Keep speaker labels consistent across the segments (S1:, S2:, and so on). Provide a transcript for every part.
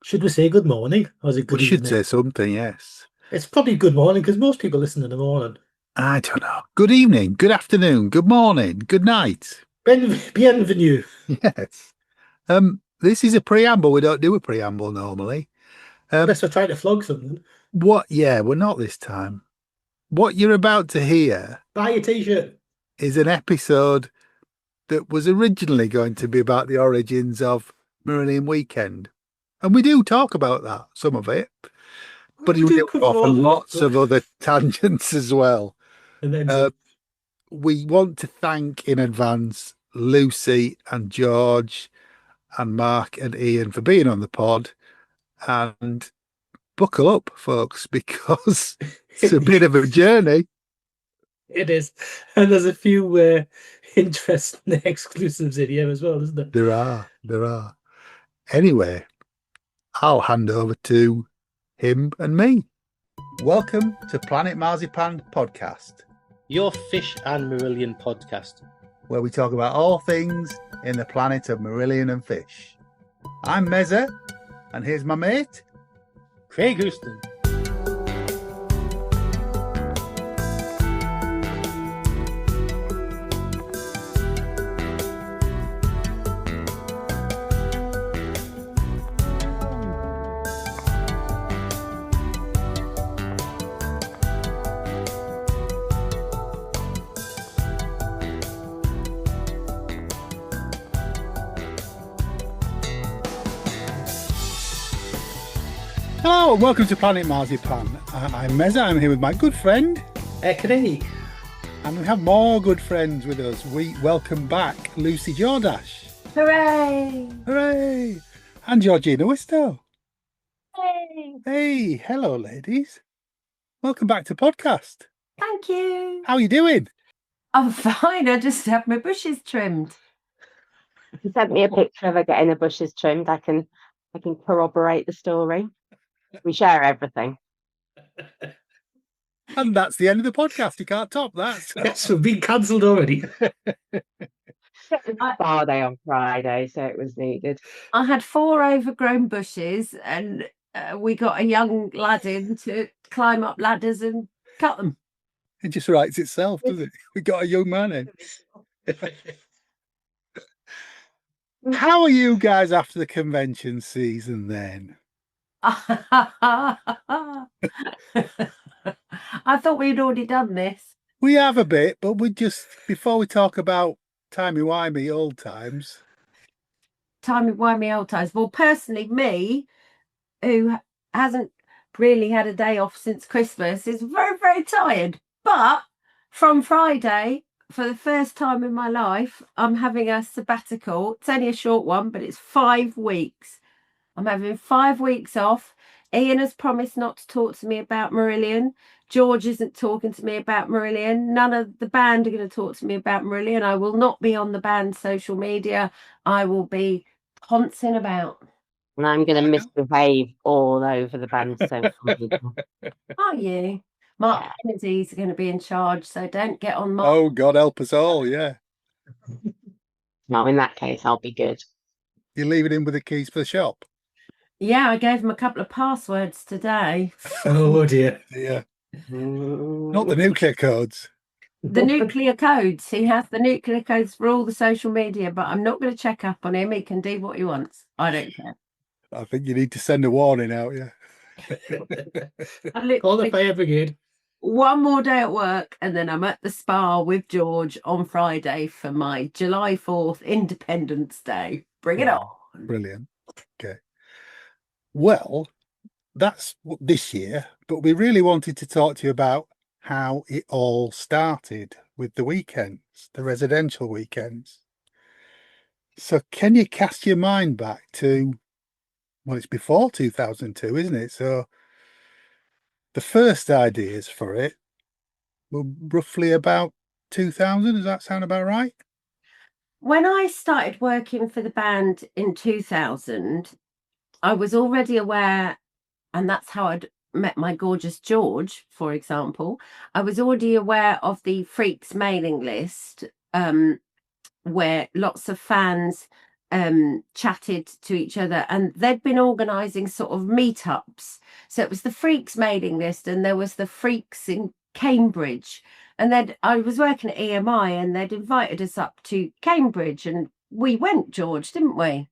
S1: Should we say good morning or is it
S2: We
S1: good
S2: should
S1: evening?
S2: say something, yes.
S1: It's probably good morning because most people listen in the morning.
S2: I don't know. Good evening, good afternoon, good morning, good night.
S1: Bienvenue.
S2: Yes. This is a preamble. We don't do a preamble normally. Um,
S1: Unless we're trying to flog something.
S2: yeah, we're not this time. What you're about to hear
S1: Buy a t-shirt.
S2: is an episode that was originally going to be about the origins of Marillion Weekend. And we do talk about that, some of it, but
S1: We
S2: we
S1: do
S2: do
S1: cover
S2: go off on
S1: off.
S2: lots of other tangents as well.
S1: And then
S2: Uh, we want to thank in advance Lucy and George and Mark and Ian for being on the pod. And buckle up, folks, because it's a bit of a journey.
S1: It is. And there's a few interesting exclusives in here as well, isn't there?
S2: There are. Anyway, I'll hand over to him and me. Welcome to Planet Marzipan Podcast,
S1: Your Fish and Marillion podcast.
S2: where we talk about all things in the planet of Marillion and fish. I'm Meza, and here's my mate,
S1: Craig Houston.
S2: Hello and welcome to Planet Marzipan. I'm Meza, I'm here with my good friend,
S1: Craig.
S2: and we have more good friends with us. We welcome back Lucy Jordache.
S3: Hooray!
S2: Hooray! And Georgina Wistow.
S3: Hey!
S2: Hey, hello ladies. Welcome back to podcast.
S3: Thank you.
S2: How are you doing?
S3: I'm fine. I just had my bushes trimmed. He sent me a picture of her getting the bushes trimmed. I can corroborate the story. We share everything.
S2: And that's the end of the podcast. You can't top that.
S1: Yes, we've been cancelled already.
S3: Bar day on Friday, so it was needed. I had 4 overgrown bushes, and we got a young lad in to climb up ladders and cut them.
S2: It just writes itself, doesn't it? We got a young man in. How are you guys after the convention season then?
S3: I thought we'd already done this.
S2: We have a bit, but before we talk about timey-wimey old times.
S3: Timey-wimey old times. Well, personally, me, who hasn't really had a day off since Christmas, is very, very tired. But from Friday, for the first time in my life, I'm having a sabbatical. It's only a short one, but it's 5 weeks. I'm having 5 weeks off. Ian has promised not to talk to me about Marillion. George isn't talking to me about Marillion. None of the band are going to talk to me about Marillion. I will not be on the band's social media. I will be poncing about. And I'm going to misbehave all over the band's social media. Are you? Mark Kennedy's going to be in charge, so don't get on Mark.
S2: Oh, God help us all, yeah.
S3: No, in that case, I'll be good.
S2: You're leaving him with the keys for the shop?
S3: Yeah, I gave him a couple of passwords today.
S1: Oh dear.
S2: Yeah. Not the nuclear codes.
S3: The nuclear codes. He has the nuclear codes for all the social media, but I'm not going to check up on him. He can do what he wants. I don't care.
S2: I think you need to send a warning out, yeah.
S1: Call the fire brigade.
S3: One more day at work, and then I'm at the spa with George on Friday for my July 4th Independence Day. Bring it on.
S2: Brilliant. Okay. Well, that's this year, but we really wanted to talk to you about how it all started with the weekends, the residential weekends. So can you cast your mind back to, well, it's before 2002, isn't it? So the first ideas for it were roughly about 2000. Does that sound about right?
S3: When I started working for the band in 2000, I was already aware, and that's how I'd met my gorgeous George, for example. I was already aware of the Freaks mailing list, where lots of fans chatted to each other, and they'd been organising sort of meetups. So it was the Freaks mailing list, and there was the Freaks in Cambridge, and then I was working at EMI, and they'd invited us up to Cambridge, and we went, George, didn't we?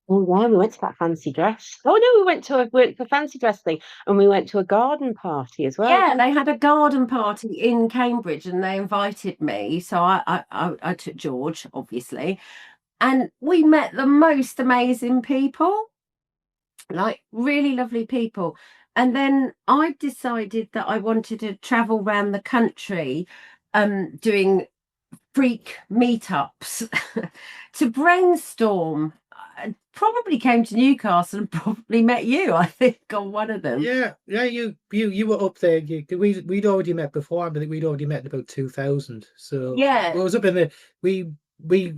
S4: Oh yeah, we went to that fancy dress. Oh no, we went to a fancy dress thing, and we went to a garden party as well.
S3: Yeah, they had a garden party in Cambridge, and they invited me. So I took George, obviously, and we met the most amazing people, like really lovely people. And then I decided that I wanted to travel around the country, doing freak meetups to brainstorm. I probably came to Newcastle and probably met you, I think, on one of them.
S1: Yeah, you were up there. We'd already met before, but we'd already met in about 2000. So
S3: Yeah.
S1: I was up in the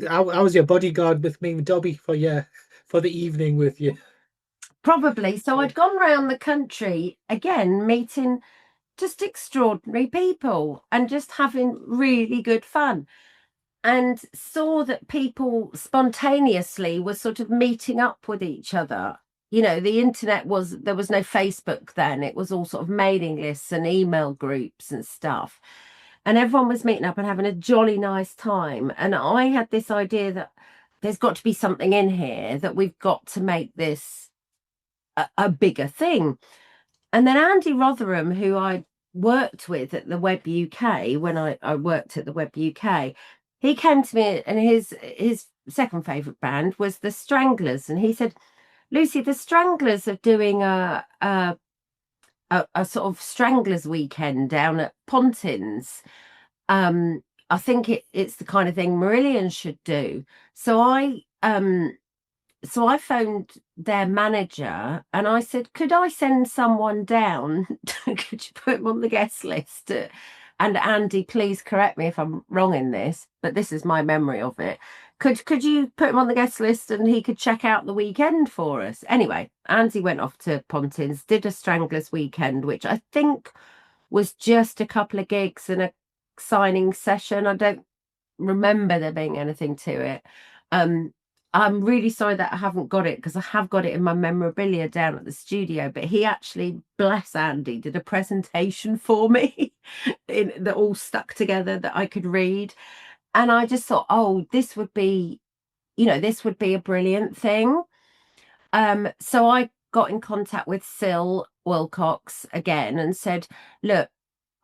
S1: I was your bodyguard with me and Dobby for the evening with you.
S3: Probably. So I'd gone around the country again, meeting just extraordinary people and just having really good fun, and saw that people spontaneously were sort of meeting up with each other. You know, the internet there was no Facebook then. It was all sort of mailing lists and email groups and stuff. And everyone was meeting up and having a jolly nice time. And I had this idea that there's got to be something in here, that we've got to make this a bigger thing. And then Andy Rotherham, who I worked with at the Web UK, when I worked at the Web UK, he came to me, and his second favourite band was the Stranglers. And he said, Lucy, the Stranglers are doing a sort of Stranglers weekend down at Pontins. I think it's the kind of thing Marillion should do. So I phoned their manager and I said, could I send someone down? Could you put him on the guest list? And Andy, please correct me if I'm wrong in this, but this is my memory of it. Could you put him on the guest list and he could check out the weekend for us? Anyway, Andy went off to Pontins, did a Stranglers weekend, which I think was just a couple of gigs and a signing session. I don't remember there being anything to it. I'm really sorry that I haven't got it, because I have got it in my memorabilia down at the studio, but he actually, bless Andy, did a presentation for me that all stuck together that I could read. And I just thought, oh, this would be a brilliant thing. So I got in contact with Sil Wilcox again and said, look,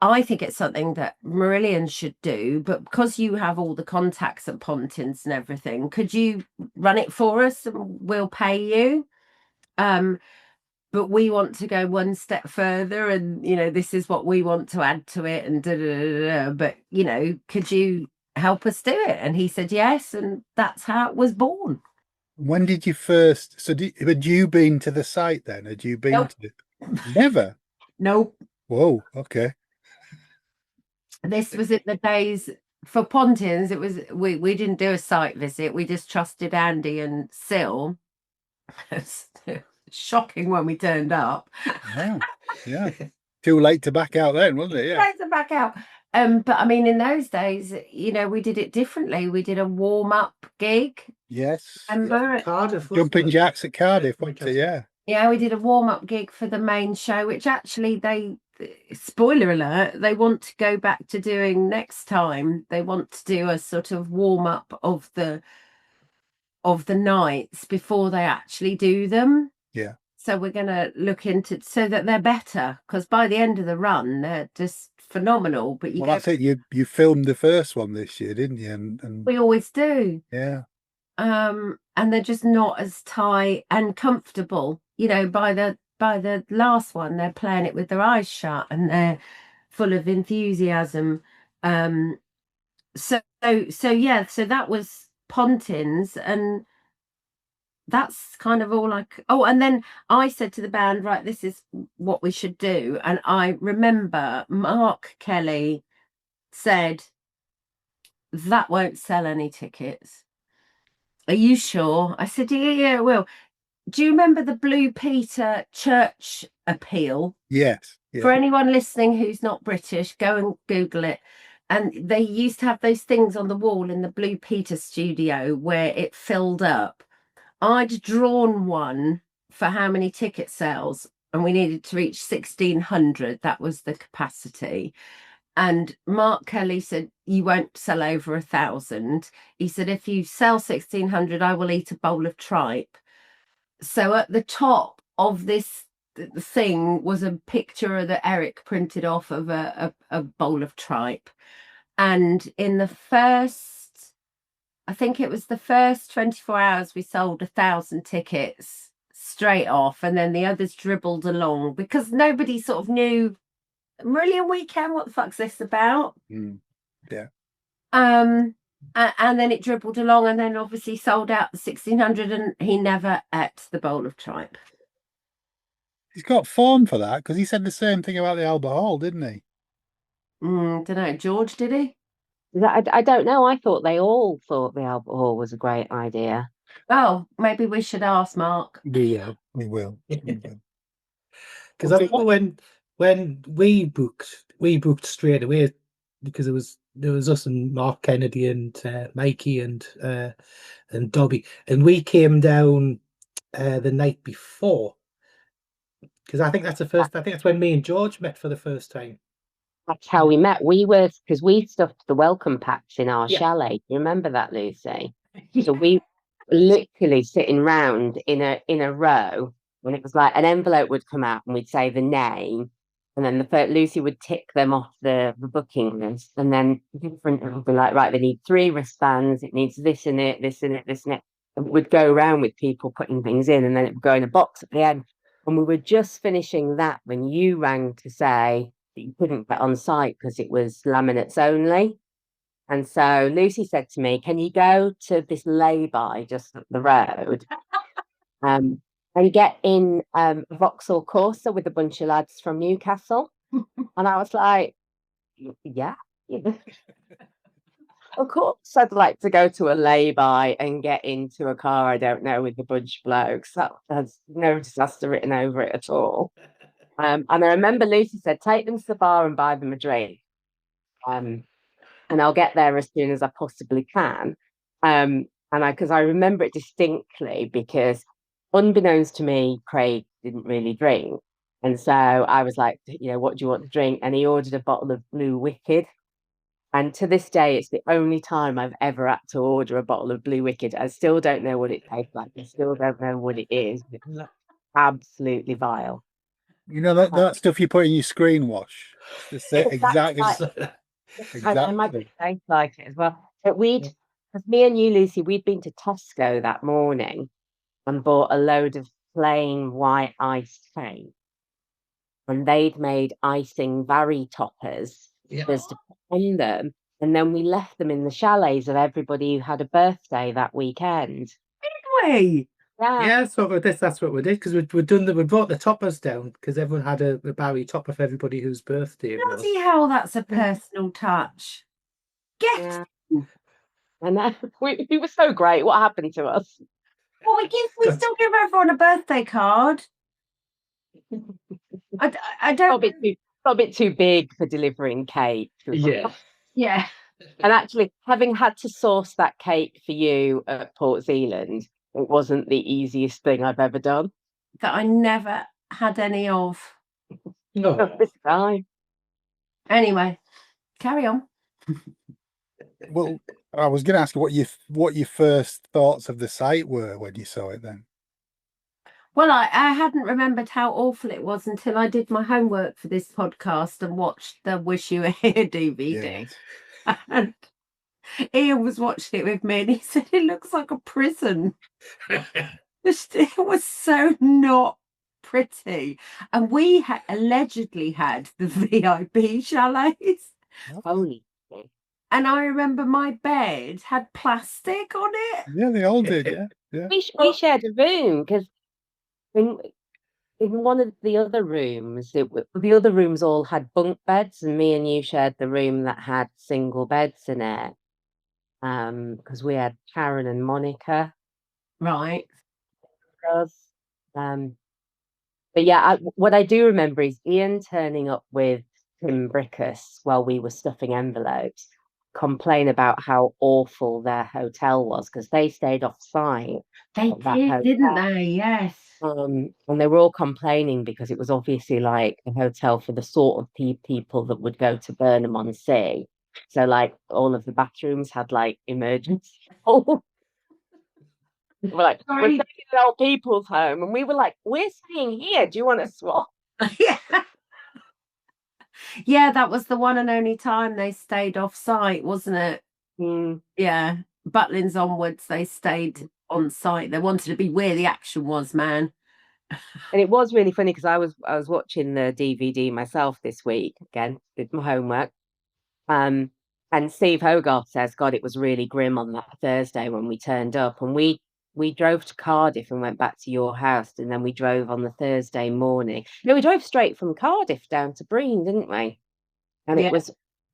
S3: I think it's something that Marillion should do, but because you have all the contacts at Pontins and everything, could you run it for us and we'll pay you? But we want to go one step further, and this is what we want to add to it, and but could you help us do it? And he said yes, and that's how it was born.
S2: When did you first? So had you been to the site then? Had you been
S3: Nope.
S2: to Never?
S3: Nope.
S2: Whoa, okay.
S3: This was in the days for Pontins. It was we didn't do a site visit. We just trusted Andy and Sil. It's shocking when we turned up.
S2: Yeah. Too late to back out then, wasn't it? Yeah.
S3: Late to back out. But I mean, in those days, we did it differently. We did a warm-up gig.
S2: Yes.
S3: Remember?
S1: Cardiff.
S2: Jumping Jacks at Cardiff, wasn't it? Yeah.
S3: Yeah, we did a warm-up gig for the main show, which actually spoiler alert, they want to go back to doing next time. They want to do a sort of warm-up of the nights before they actually do them.
S2: Yeah.
S3: So we're going to look into so that they're better, because by the end of the run, they're just phenomenal. But
S2: that's it. You filmed the first one this year, didn't you? And
S3: we always do.
S2: Yeah.
S3: And they're just not as tight and comfortable. By the last one, they're playing it with their eyes shut and they're full of enthusiasm. So that was Pontins, and that's kind of all and then I said to the band, right, this is what we should do. And I remember Mark Kelly said, that won't sell any tickets. Are you sure? I said, yeah, it will. Do you remember the Blue Peter church appeal?
S2: Yes. Yeah.
S3: For anyone listening who's not British, go and Google it. And they used to have those things on the wall in the Blue Peter studio where it filled up. I'd drawn one for how many ticket sales, and we needed to reach 1,600. That was the capacity. And Mark Kelly said, you won't sell over 1,000. He said, if you sell 1,600, I will eat a bowl of tripe. So at the top of this thing was a picture that Eric printed off of a bowl of tripe. And in the first, I think it was the first 24 hours, we sold 1,000 tickets straight off. And then the others dribbled along because nobody sort of knew Marillion Weekend, what the fuck's this about?
S2: Yeah.
S3: And then it dribbled along and then obviously sold out the 1,600 and he never ate the bowl of tripe.
S2: He's got form for that because he said the same thing about the Albert Hall, didn't he?
S3: Don't know. George, did he?
S4: I don't know. I thought they all thought the Albert Hall was a great idea.
S3: Oh, maybe we should ask Mark.
S2: We will.
S1: Because I remember when we booked straight away because there was us and Mark Kennedy and Mikey and Dobby, and we came down the night before because I think that's when me and George met for the first time.
S4: That's how we met. Because we stuffed the welcome packs in our
S1: Yeah.
S4: chalet. You remember that, Lucy? So we were literally sitting round in a row, and it was like an envelope would come out and we'd say the name, and then Lucy would tick them off the booking list, and then different would be like, right, they need 3 wristbands, it needs this in it, this in it, this in it. And we'd go around with people putting things in, and then it would go in a box at the end. And we were just finishing that when you rang to say that you couldn't get on site because it was laminates only. And so Lucy said to me, can you go to this lay-by just up the road and get in a Vauxhall Corsa with a bunch of lads from Newcastle? And I was like, yeah. Of course, I'd like to go to a lay-by and get into a car I don't know with a bunch of blokes. That has no disaster written over it at all. And I remember Lucy said, take them to the bar and buy them a drink. And I'll get there as soon as I possibly can. Because I remember it distinctly because unbeknownst to me, Craig didn't really drink. And so I was like, what do you want to drink? And he ordered a bottle of Blue Wicked. And to this day, it's the only time I've ever had to order a bottle of Blue Wicked. I still don't know what it tastes like. I still don't know what it is. It's absolutely vile.
S2: You know that stuff you put in your screen wash? Exactly.
S4: I might taste like it as well. But because me and you, Lucy, we'd been to Tesco that morning and bought a load of plain white iced cake. And they'd made icing Barry toppers to put on them. And then we left them in the chalets of everybody who had a birthday that weekend.
S3: Did we?
S1: Yeah, so that's what we did because we brought the toppers down because everyone had a Barry topper for everybody whose birthday it was.
S3: Bloody hell, that's a personal touch. Get
S4: And we were so great. What happened to us?
S3: Well, we still give everyone a birthday card. I don't.
S4: A bit too big for delivering cake.
S3: Yeah.
S4: And actually, having had to source that cake for you at Port Zealand, it wasn't the easiest thing I've ever done.
S3: That I never had any of.
S1: No.
S4: This guy.
S3: Anyway, carry on.
S2: Well, I was going to ask you what your first thoughts of the site were when you saw it then.
S3: Well, I hadn't remembered how awful it was until I did my homework for this podcast and watched the Wish You Were Here DVD. Yeah. And Ian was watching it with me and he said, it looks like a prison. It was so not pretty. And we allegedly had the VIP chalets.
S4: Holy.
S3: And I remember my bed had plastic on it.
S2: Yeah, they all did, yeah.
S4: We shared a room because in one of the other rooms, the other rooms all had bunk beds, and me and you shared the room that had single beds in it. Because we had Karen and Monica,
S3: right?
S4: But yeah, what I do remember is Ian turning up with Brickus, while we were stuffing envelopes, complain about how awful their hotel was because they stayed off site.
S3: They did, didn't they? Yes.
S4: And they were all complaining because it was obviously like a hotel for the sort of people that would go to Burnham on Sea. So like all of the bathrooms had like emergency. We're like, we're
S3: Sorry.
S4: taking an old people's home, and we were like, we're staying here. Do you want to swap?
S3: Yeah. Yeah, that was the one and only time they stayed off site, wasn't it? Yeah. Butlins onwards, they stayed on site. They wanted to be where the action was, man.
S4: And it was really funny because I was watching the DVD myself this week again, did my homework. And Steve Hogarth says, God, it was really grim on that Thursday when we turned up. And we drove to Cardiff and went back to your house, and then we drove on the Thursday morning. No, we drove straight from Cardiff down to Breen, didn't we? And
S3: Yeah.
S4: it was,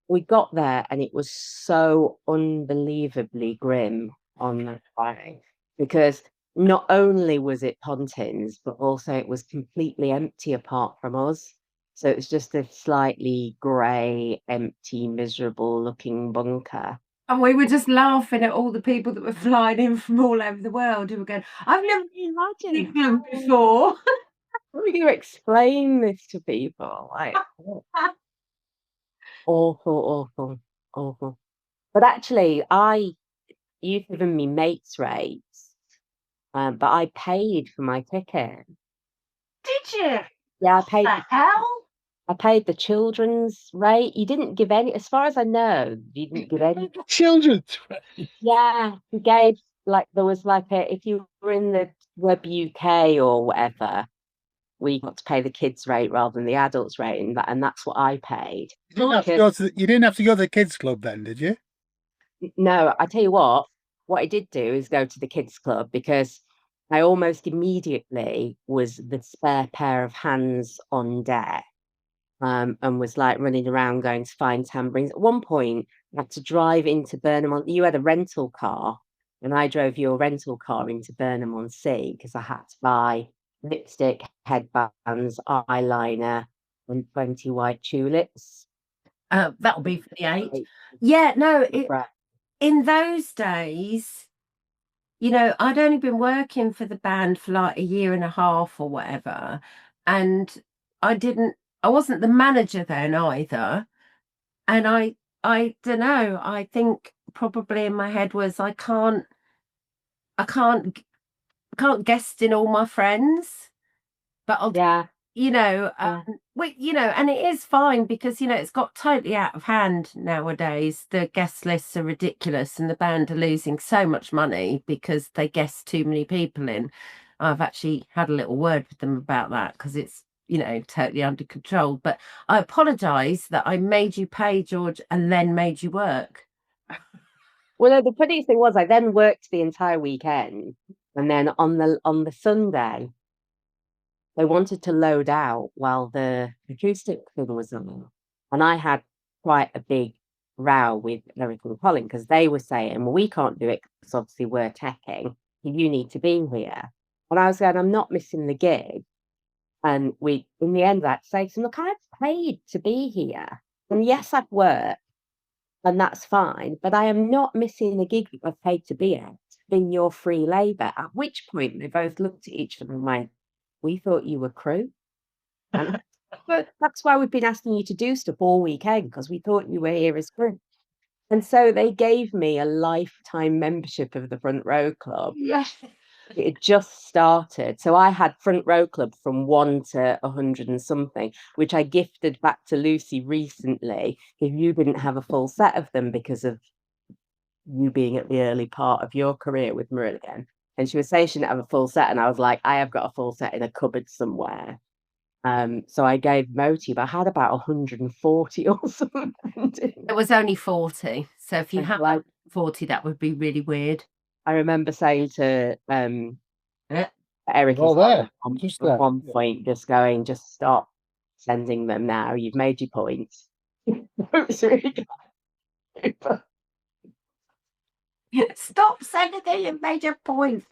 S4: we got there and it was so unbelievably grim on that Friday, because not only was it Pontins, but also it was completely empty apart from us. So it was just a slightly grey, empty, miserable looking bunker.
S3: And we were just laughing at all the people that were flying in from all over the world who were going, I've never been to England before.
S4: How are we going to explain this to people? Like, awful. But actually, you've given me mates rates, but I paid for my ticket.
S3: Did you?
S4: Yeah, I paid.
S3: What the hell?
S4: I paid the children's rate. You didn't give any, as far as I know, you didn't give any.
S2: Children's.
S4: Yeah, you gave, like, there was like if you were in the Web UK or whatever, we got to pay the kids' rate rather than the adults' rate, and that's what I paid.
S2: You didn't have to go to the kids' club then, did you?
S4: No, I tell you what I did do is go to the kids' club, because I almost immediately was the spare pair of hands on deck. And was like running around going to find tambourines. At one point, I had to drive into Burnham. You had a rental car, and I drove your rental car into Burnham on Sea because I had to buy lipstick, headbands, eyeliner, and 20 white tulips.
S3: That'll be for the 8. Yeah, no, in those days, you know, I'd only been working for the band for like a year and a half or whatever, and I wasn't the manager then either. And I don't know, I think probably in my head was I can't guest in all my friends, but I'll, you know, you know, and it is fine because, you know, it's got totally out of hand nowadays. The guest lists are ridiculous and the band are losing so much money because they guest too many people in. I've actually had a little word with them about that because it's, you know, totally under control. But I apologise that I made you pay, George, and then made you work.
S4: Well, no, the funny thing was I then worked the entire weekend, and then on the Sunday, they wanted to load out while the acoustic thing was on. And I had quite a big row with Eric and Colin because they were saying, well, we can't do it because obviously we're teching. You need to be here. And I was saying, I'm not missing the gig. And in the end, I had to say to them, look, I've paid to be here. And yes, I've worked, and that's fine. But I am not missing the gig that I've paid to be at, being your free labour. At which point, they both looked at each other and went, we thought you were crew. And but that's why we've been asking you to do stuff all weekend, because we thought you were here as crew. And so they gave me a lifetime membership of the Front Row Club.
S3: Yes.
S4: It had just started. So I had Front Row Club from 1 to 100 and something, which I gifted back to Lucy recently, because you didn't have a full set of them because of you being at the early part of your career with Marillion. And she was saying she didn't have a full set, and I was like, I have got a full set in a cupboard somewhere. So I gave Moti, but I had about 140 or something.
S3: It was only 40. So if you had like 40, that would be really weird.
S4: I remember saying to Eric
S2: Well, there.
S4: at one point, just going, just stop sending them now. You've made your points. It was really good.
S3: Stop sending them, you've made your points.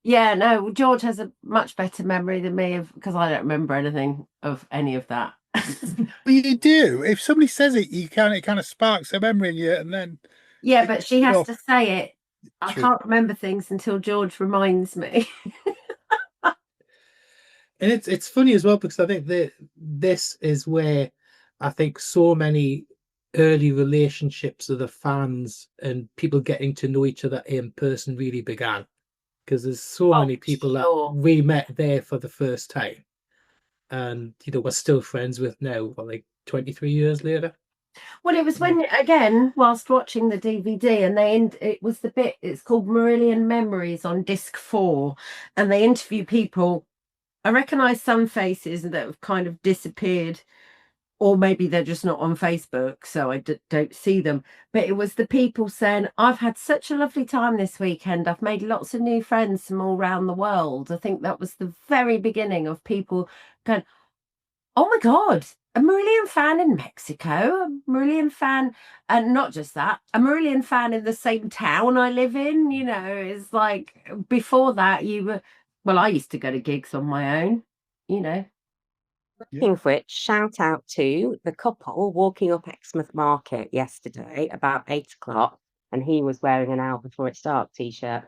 S3: Yeah, no, George has a much better memory than me because I don't remember anything of any of that.
S2: But you do. If somebody says it, it kind of sparks a memory in you, and then
S3: Yeah, but she has
S2: Well,
S3: to say it. I
S2: true.
S3: can't remember things until George reminds me.
S1: And it's funny as well because I think that this is where I think so many early relationships of the fans and people getting to know each other in person really began. Because there's so
S3: Oh,
S1: many people that
S3: sure.
S1: we met there for the first time, and we're still friends with now, like 23 years later.
S3: Well, it was when, again, whilst watching the DVD, and it was the bit, it's called Marillion Memories on disc 4, and they interview people. I recognise some faces that have kind of disappeared, or maybe they're just not on Facebook, so I don't see them. But it was the people saying, I've had such a lovely time this weekend. I've made lots of new friends from all around the world. I think that was the very beginning of people going, oh my God, a Marillion fan in Mexico, a Marillion fan, and not just that, a Marillion fan in the same town I live in. It's like before that well, I used to go to gigs on my own,
S4: Speaking of which, shout out to the couple walking up Exmouth Market yesterday about 8 o'clock, and he was wearing an Out Before It Starts t-shirt.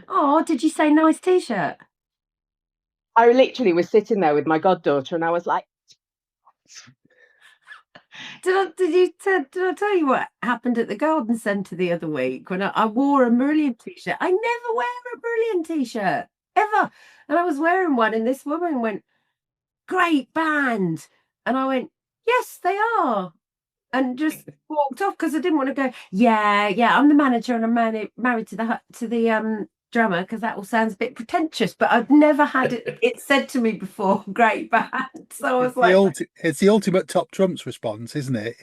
S3: Oh, did you say nice t-shirt?
S4: I literally was sitting there with my goddaughter, and I was like,
S3: Did I tell you what happened at the garden centre the other week when I wore a Marillion t-shirt? I never wear a Marillion t-shirt ever, and I was wearing one, and this woman went, "Great band," and I went, "Yes, they are," and just walked off because I didn't want to go. Yeah, I'm the manager, and I'm married to the drummer, because that all sounds a bit pretentious. But I've never had it said to me before. Great band, so I was like,
S2: it's the ultimate top trumps response, isn't it?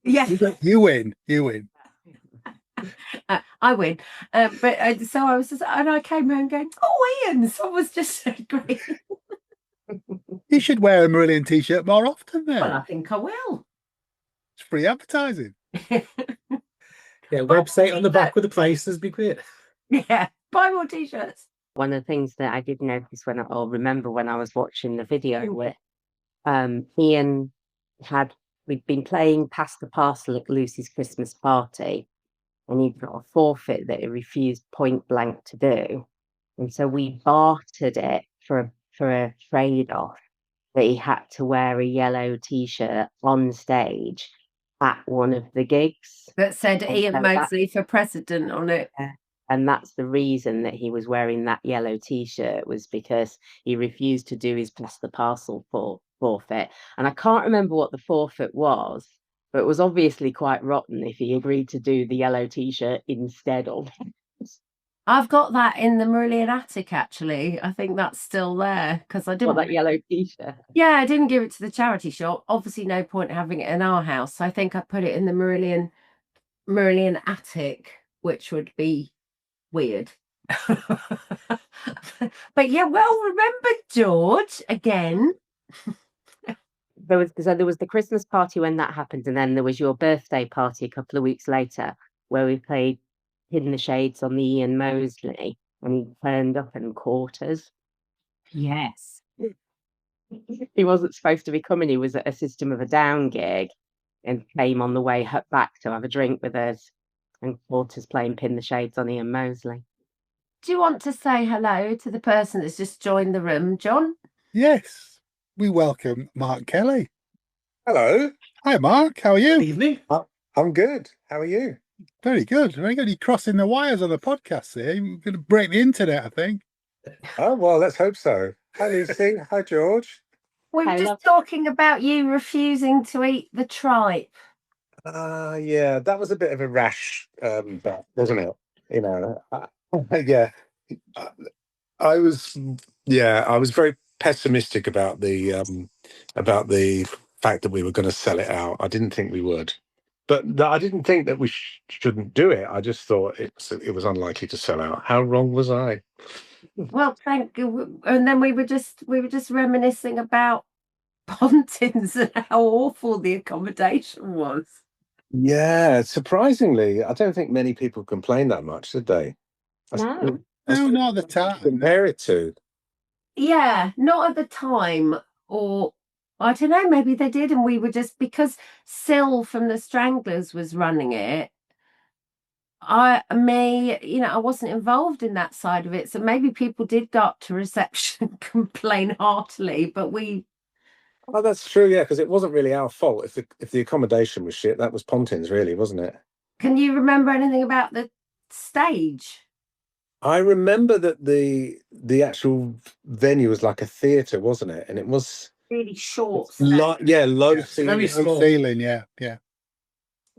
S3: yes.
S2: You win. You win.
S3: I win. So I was and I came home going, oh, Ian, so I was just so great.
S2: You should wear a Marillion t-shirt more often then.
S3: Well, I think I will.
S2: It's free advertising.
S1: Yeah, website on the back with the prices be great.
S3: Yeah, buy more t-shirts.
S4: one of the things that I did notice remember when I was watching the video with Ian we'd been playing Pass the Parcel at Lucy's Christmas party, and he'd got a forfeit that he refused point blank to do. And so we bartered it for a trade-off that he had to wear a yellow t-shirt on stage at one of the gigs.
S3: That said
S4: And
S3: Ian
S4: so
S3: Mosley for president on it.
S4: And that's the reason that he was wearing that yellow t-shirt, was because he refused to do his Pass the Parcel forfeit. And I can't remember what the forfeit was, but it was obviously quite rotten if he agreed to do the yellow t-shirt instead of
S3: I've got that in the Marillion attic, actually. I think that's still there because I didn't.
S4: that yellow t-shirt.
S3: Yeah, I didn't give it to the charity shop. Obviously, no point having it in our house. So I think I put it in the Marillion attic, which would be weird. But yeah, well remembered, George, again.
S4: There was the Christmas party when that happened, and then there was your birthday party a couple of weeks later where we played Hidden the Shades on the Ian Mosley, and he turned up in quarters.
S3: Yes.
S4: He wasn't supposed to be coming. He was at a System of a Down gig and came on the way back to have a drink with us, and quarters playing Pin the Shades on Ian Mosley.
S3: Do you want to say hello to the person that's just joined the room, John?
S2: Yes. We welcome Mark Kelly.
S5: Hello.
S2: Hi, Mark. How are you?
S1: Good evening.
S5: I'm good. How are you?
S2: Very good. Very good. You're crossing the wires on the podcast here. You're going to break the internet, I think.
S5: Oh, well, let's hope so. Hi, Lucy. Hi, George.
S3: We were
S4: I
S3: just
S4: love-
S3: talking about you refusing to eat the tripe.
S5: Yeah, that was a bit of a rash bet, wasn't it? Yeah. I was very pessimistic about the fact that we were going to sell it out. I didn't think we would. But I didn't think that we shouldn't do it. I just thought it was unlikely to sell out. How wrong was I?
S3: Well, thank you. And then we were just reminiscing about Pontins and how awful the accommodation was.
S5: Yeah, surprisingly, I don't think many people complained that much, did they?
S4: No.
S2: No, not at the time.
S5: Compare it to.
S3: Yeah, not at the time, or I don't know, maybe they did, and we were just, because Syl from the Stranglers was running it, I wasn't involved in that side of it, so maybe people did go up to reception and complain heartily, but we...
S5: Oh, that's true, yeah, because it wasn't really our fault. If the accommodation was shit, that was Pontins, really, wasn't it?
S3: Can you remember anything about the stage?
S5: I remember that the actual venue was like a theatre, wasn't it? And it was
S3: Really short stage.
S5: low
S1: Very
S5: ceiling.
S1: small.
S2: Low ceiling, yeah.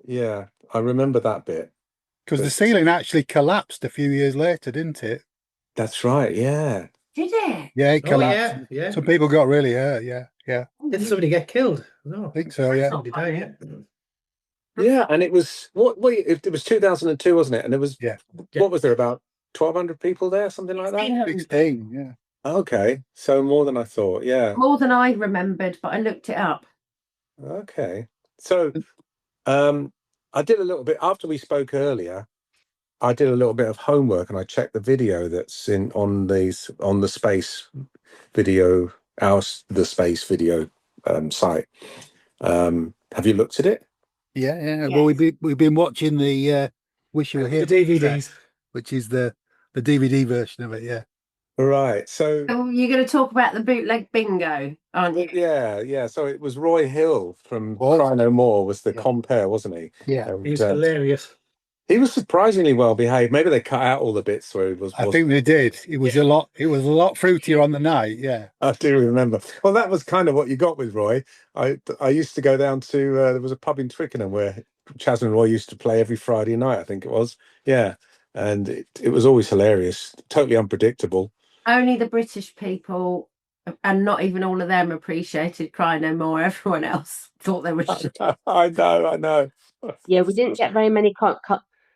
S5: Yeah, I remember that bit.
S2: Because the ceiling actually collapsed a few years later, didn't it?
S5: That's right, yeah.
S3: Did it?
S2: Yeah, it
S1: Oh,
S2: collapsed.
S1: yeah.
S2: Some people got really hurt, yeah.
S1: Did somebody get killed? No.
S2: I think so, yeah.
S1: Somebody died, yeah.
S5: Yeah, and it was it was 2002, wasn't it? And it was what was there, about 1,200 people there, something like that?
S2: 16, yeah.
S5: Okay, so more than I thought, yeah.
S3: More than I remembered, but I looked it up.
S5: Okay, so I did a little bit after we spoke earlier. I did a little bit of homework and I checked the video that's on the space video, the space video site. Have you looked at it?
S2: Yeah. Well, we've been watching the Wish You Were Here,
S1: The DVDs.
S2: which is the DVD version of it, yeah.
S5: Right. So
S3: you're going to talk about the bootleg bingo, aren't you?
S5: yeah. So it was Roy Hill from Cry No More was the compere, wasn't he?
S2: Yeah.
S5: And,
S1: He was hilarious.
S5: he was surprisingly well behaved. Maybe they cut out all the bits where he was.
S2: I think they did. It was a lot fruitier on the night, yeah.
S5: I do remember. Well, that was kind of what you got with Roy. I used to go down to there was a pub in Twickenham where Chas and Roy used to play every Friday night, I think it was. Yeah. And it was always hilarious, totally unpredictable.
S3: Only the British people, and not even all of them, appreciated Cry No More. Everyone else thought they were shit.
S5: I know.
S4: Yeah, we didn't get very many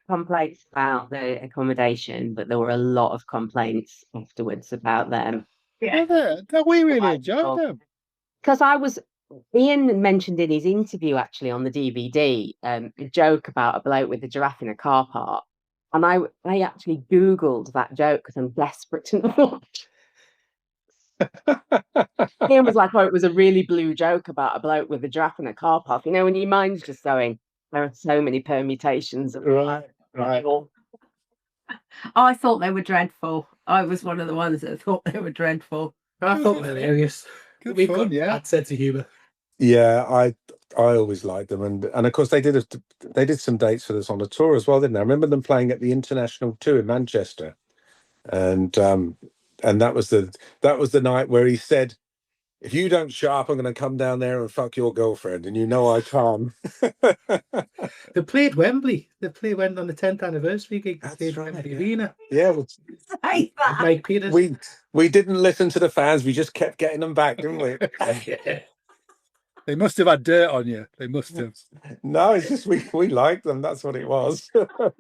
S4: complaints about the accommodation, but there were a lot of complaints afterwards about them.
S2: Yeah, we really enjoyed them.
S4: Because Ian mentioned in his interview actually on the DVD a joke about a bloke with a giraffe in a car park. And I actually Googled that joke because I'm desperate to know. Ian was like, oh, it was a really blue joke about a bloke with a giraffe in a car park. You know, when your mind's just going, there are so many permutations.
S5: Right.
S3: I thought they were dreadful. I was one of the ones that thought they were dreadful.
S1: I thought they were hilarious.
S2: Good fun,
S1: got
S2: yeah.
S1: that sense of humour.
S5: Yeah, I always liked them, and of course they did some dates for us on the tour as well, didn't they? I remember them playing at the International 2 in Manchester, and that was the night where he said, "If you don't show up, I'm going to come down there and fuck your girlfriend," and you know I can't.
S1: They played Wembley. They played on the 10th anniversary gig.
S5: That's
S1: They played
S5: right,
S1: Wembley
S5: yeah.
S1: Arena.
S5: Yeah, well,
S3: Say that.
S1: Mike Peters.
S5: we didn't listen to the fans. We just kept getting them back, didn't we?
S2: They must have had dirt on you. They must have.
S5: No, it's just we liked them. That's what it was.
S4: What's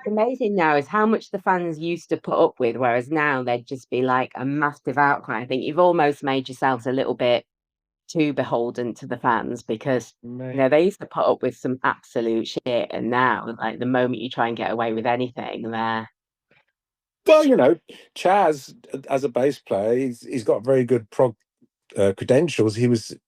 S4: amazing now is how much the fans used to put up with, whereas now they'd just be like a massive outcry. I think you've almost made yourselves a little bit too beholden to the fans because they used to put up with some absolute shit, and now like the moment you try and get away with anything, they're...
S5: Well, Chas as a bass player, he's got very good credentials. He was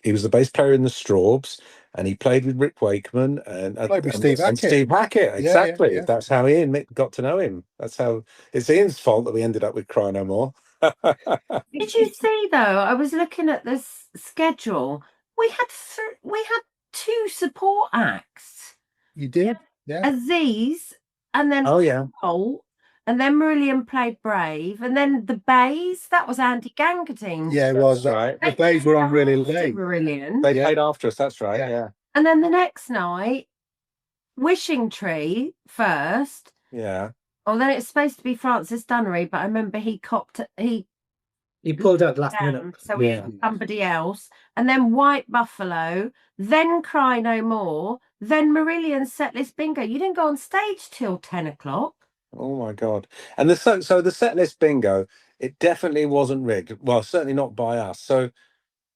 S5: the bass player in the Strawbs, and he played with Rick Wakeman and
S2: Steve Hackett.
S5: Steve Hackett, exactly.
S2: Yeah.
S5: That's how Ian got to know him. That's how it's Ian's fault that we ended up with Cry No More.
S3: Did you see though? I was looking at this schedule. We had 2 support acts.
S2: You did? Yeah.
S3: Aziz, and then Holt, and then Marillion played Brave, and then the Bays. That was Andy Gangadine.
S2: Yeah, it was.
S5: Right.
S2: The Bays were on really late.
S3: Marillion.
S5: They played after us. That's right. Yeah.
S3: And then the next night, Wishing Tree first.
S5: Yeah.
S3: Oh, then it's supposed to be Francis Dunnery, but I remember he
S1: pulled out the last
S3: down,
S1: minute.
S3: so we had somebody else. And then White Buffalo, then Cry No More, then Marillion Setlist Bingo. You didn't go on stage till 10 o'clock.
S5: Oh my God! And the setlist bingo, it definitely wasn't rigged. Well, certainly not by us. So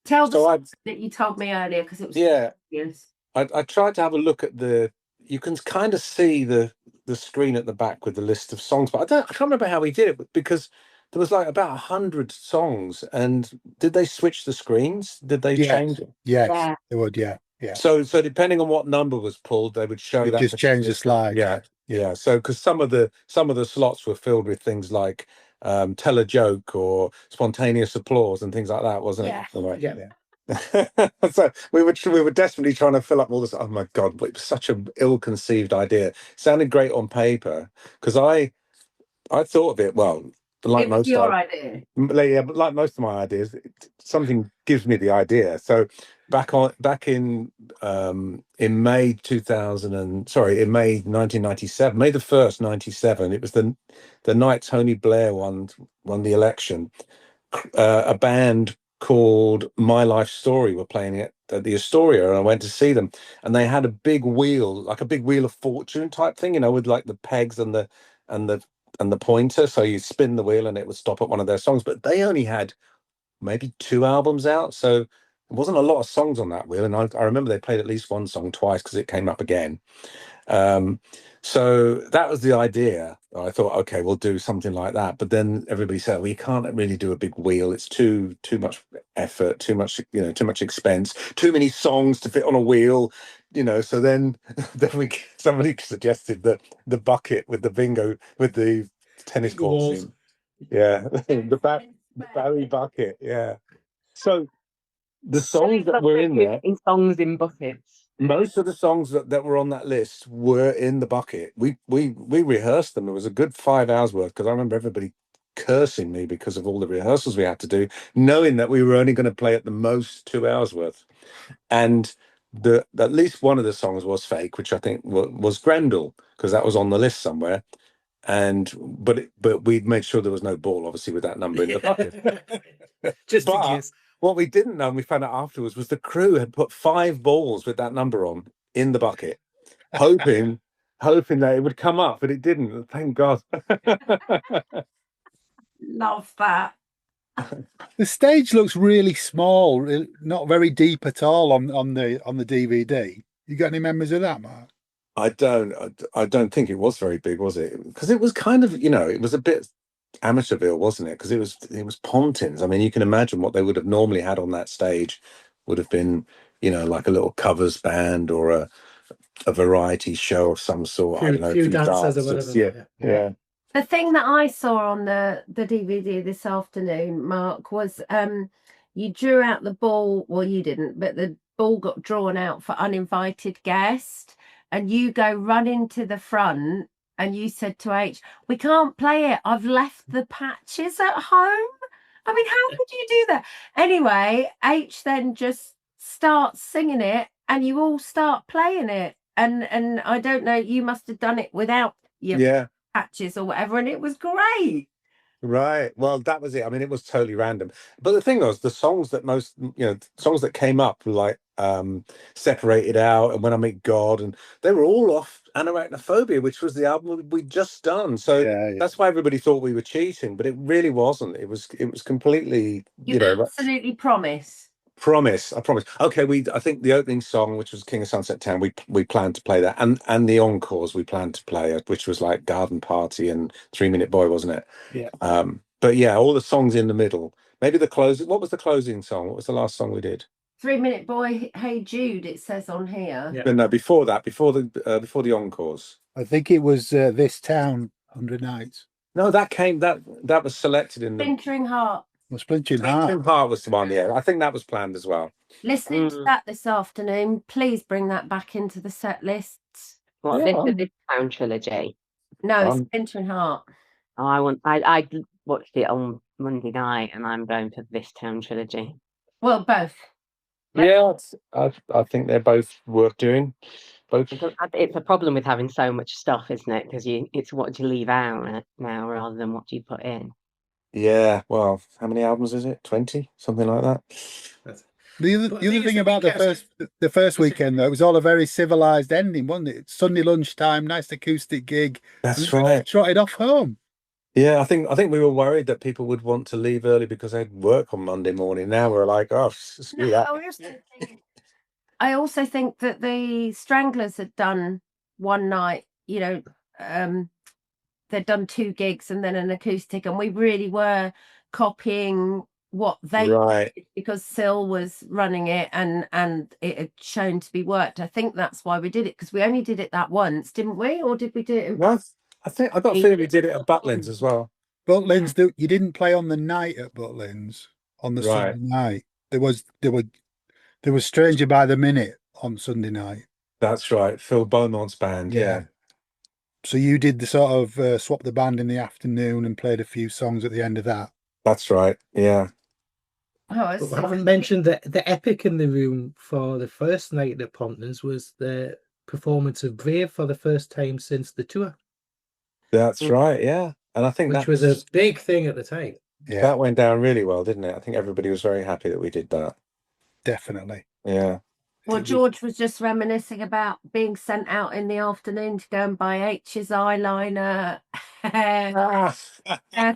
S3: Tell the that you told me earlier because it was obvious.
S5: I tried to have a look at you can kind of see the screen at the back with the list of songs, but I can't remember how we did it because there was like about 100 songs. And did they switch the screens? Did they
S2: Yes.
S5: change it?
S2: Yes,
S4: Yeah.
S2: they would. Yeah.
S5: So depending on what number was pulled, they would show
S2: It
S5: that.
S2: just changed the slide.
S5: Yeah. So because some of the slots were filled with things like tell a joke or spontaneous applause and things like that, wasn't
S3: Yeah.
S5: it? Right.
S1: Yeah.
S5: So we were desperately trying to fill up all this. Oh my God, it was such an ill-conceived idea. It sounded great on paper because I thought of it. Well, like
S3: It was
S5: most
S3: your idea.
S5: yeah, but like most of my ideas, something gives me the idea. So back in May 1997, May the 1st, 97, it was the night Tony Blair won the election. A band called My Life Story were playing it at the Astoria, and I went to see them, and they had a big wheel, like a big wheel of fortune type thing, with like the pegs and the pointer, so you spin the wheel and it would stop at one of their songs. But they only had maybe 2 albums out, so there wasn't a lot of songs on that wheel. And I remember they played at least one song twice because it came up again. So that was the idea. I thought, okay, we'll do something like that. But then everybody said, well, you can't really do a big wheel. It's too much effort, too much expense, too many songs to fit on a wheel. So then somebody suggested that the bucket with the bingo, with the tennis balls in. Yeah, the Barry bucket. Yeah. So the songs that were in there,
S4: songs in buckets.
S5: most of the songs that were on that list were in the bucket. We rehearsed them. It was a good 5 hours worth, because I remember everybody cursing me because of all the rehearsals we had to do, knowing that we were only going to play at the most 2 hours worth. And at least one of the songs was fake, which I think was Grendel, because that was on the list somewhere. But we made sure there was no ball, obviously, with that number in the bucket.
S1: Just in case.
S5: What we didn't know, and we found out afterwards, was the crew had put 5 balls with that number on in the bucket, hoping that it would come up, but it didn't. Thank God.
S3: Love that.
S2: The stage looks really small, not very deep at all on the DVD. You got any memories of that, Mark?
S5: I don't think it was very big, was it? Because it was kind of, it was a bit Amateurville, wasn't it? Because it was Pontins. I mean, you can imagine what they would have normally had on that stage would have been, like a little covers band or a variety show of some sort. I don't know,
S1: few dancers or whatever.
S5: Yeah.
S3: The thing that I saw on the DVD this afternoon, Mark, was you drew out the ball. Well, you didn't, but the ball got drawn out for uninvited guest, and you go running to the front. And you said to H, we can't play it. I've left the patches at home. I mean, how could you do that? Anyway, H then just starts singing it and you all start playing it. And I don't know, you must have done it without your patches or whatever. And it was great.
S5: Right. Well, that was it. I mean, it was totally random. But the thing was, the songs that came up were like Separated Out and When I Meet God, and they were all off Anarachnophobia, which was the album we'd just done. So that's why everybody thought we were cheating, but it really wasn't. It was completely,
S3: absolutely promise.
S5: I promise. Okay, I think the opening song, which was King of Sunset Town, we planned to play that, and the encores we planned to play, which was like Garden Party and 3 Minute Boy, wasn't it?
S1: Yeah.
S5: But yeah, all the songs in the middle. Maybe the closing. What was the closing song? What was the last song we did?
S3: 3 Minute Boy, Hey Jude. It says on here.
S5: Yeah. But no, before that, before the encores.
S2: I think it was This Town 100 Nights.
S5: No, that was selected in the
S3: Splintering Heart.
S2: Well, Splintering
S5: Heart was the one. Yeah, I think that was planned as well.
S3: Listening to that this afternoon, please bring that back into the set lists.
S4: What, this Town trilogy?
S3: No, Splintering Heart.
S4: Oh, I watched it on Monday night, and I'm going for This Town trilogy.
S3: Well, both.
S5: Yeah, I think they're both worth doing. Both.
S4: It's a problem with having so much stuff, isn't it? Because it's what do you leave out now rather than what do you put in.
S5: Yeah, well, how many albums is it? 20, something like that.
S2: The other thing about the first weekend, though, it was all a very civilized ending, wasn't it? Sunday lunchtime, nice acoustic gig.
S5: That's right.
S2: Trotted off home.
S5: Yeah, I think we were worried that people would want to leave early because they'd work on Monday morning. Now we're like, oh, screw that.
S3: I also think that the Stranglers had done one night, they'd done 2 gigs and then an acoustic, and we really were copying what they
S5: Right.
S3: did because Sil was running it and it had shown to be worked. I think that's why we did it, because we only did it that once, didn't we? Or did we do it?
S5: Well, I think I got a feeling we did it at Butlins as well.
S2: Butlins, you didn't play on the night at Butlins on the
S5: Right.
S2: Sunday night. There was Stranger by the Minute on Sunday night.
S5: That's right. Phil Beaumont's band. Yeah.
S2: So you did the sort of swap the band in the afternoon and played a few songs at the end of that.
S5: That's right. Yeah.
S3: Oh,
S1: I haven't mentioned that the epic in the room for the first night at Pontins was the performance of Brave for the first time since the tour.
S5: That's right. Yeah. And I think
S1: which was a big thing at the time.
S2: Yeah,
S5: that went down really well, didn't it? I think everybody was very happy that we did that.
S2: definitely.
S5: Yeah.
S3: Well, George was just reminiscing about being sent out in the afternoon to go and buy H's eyeliner, hair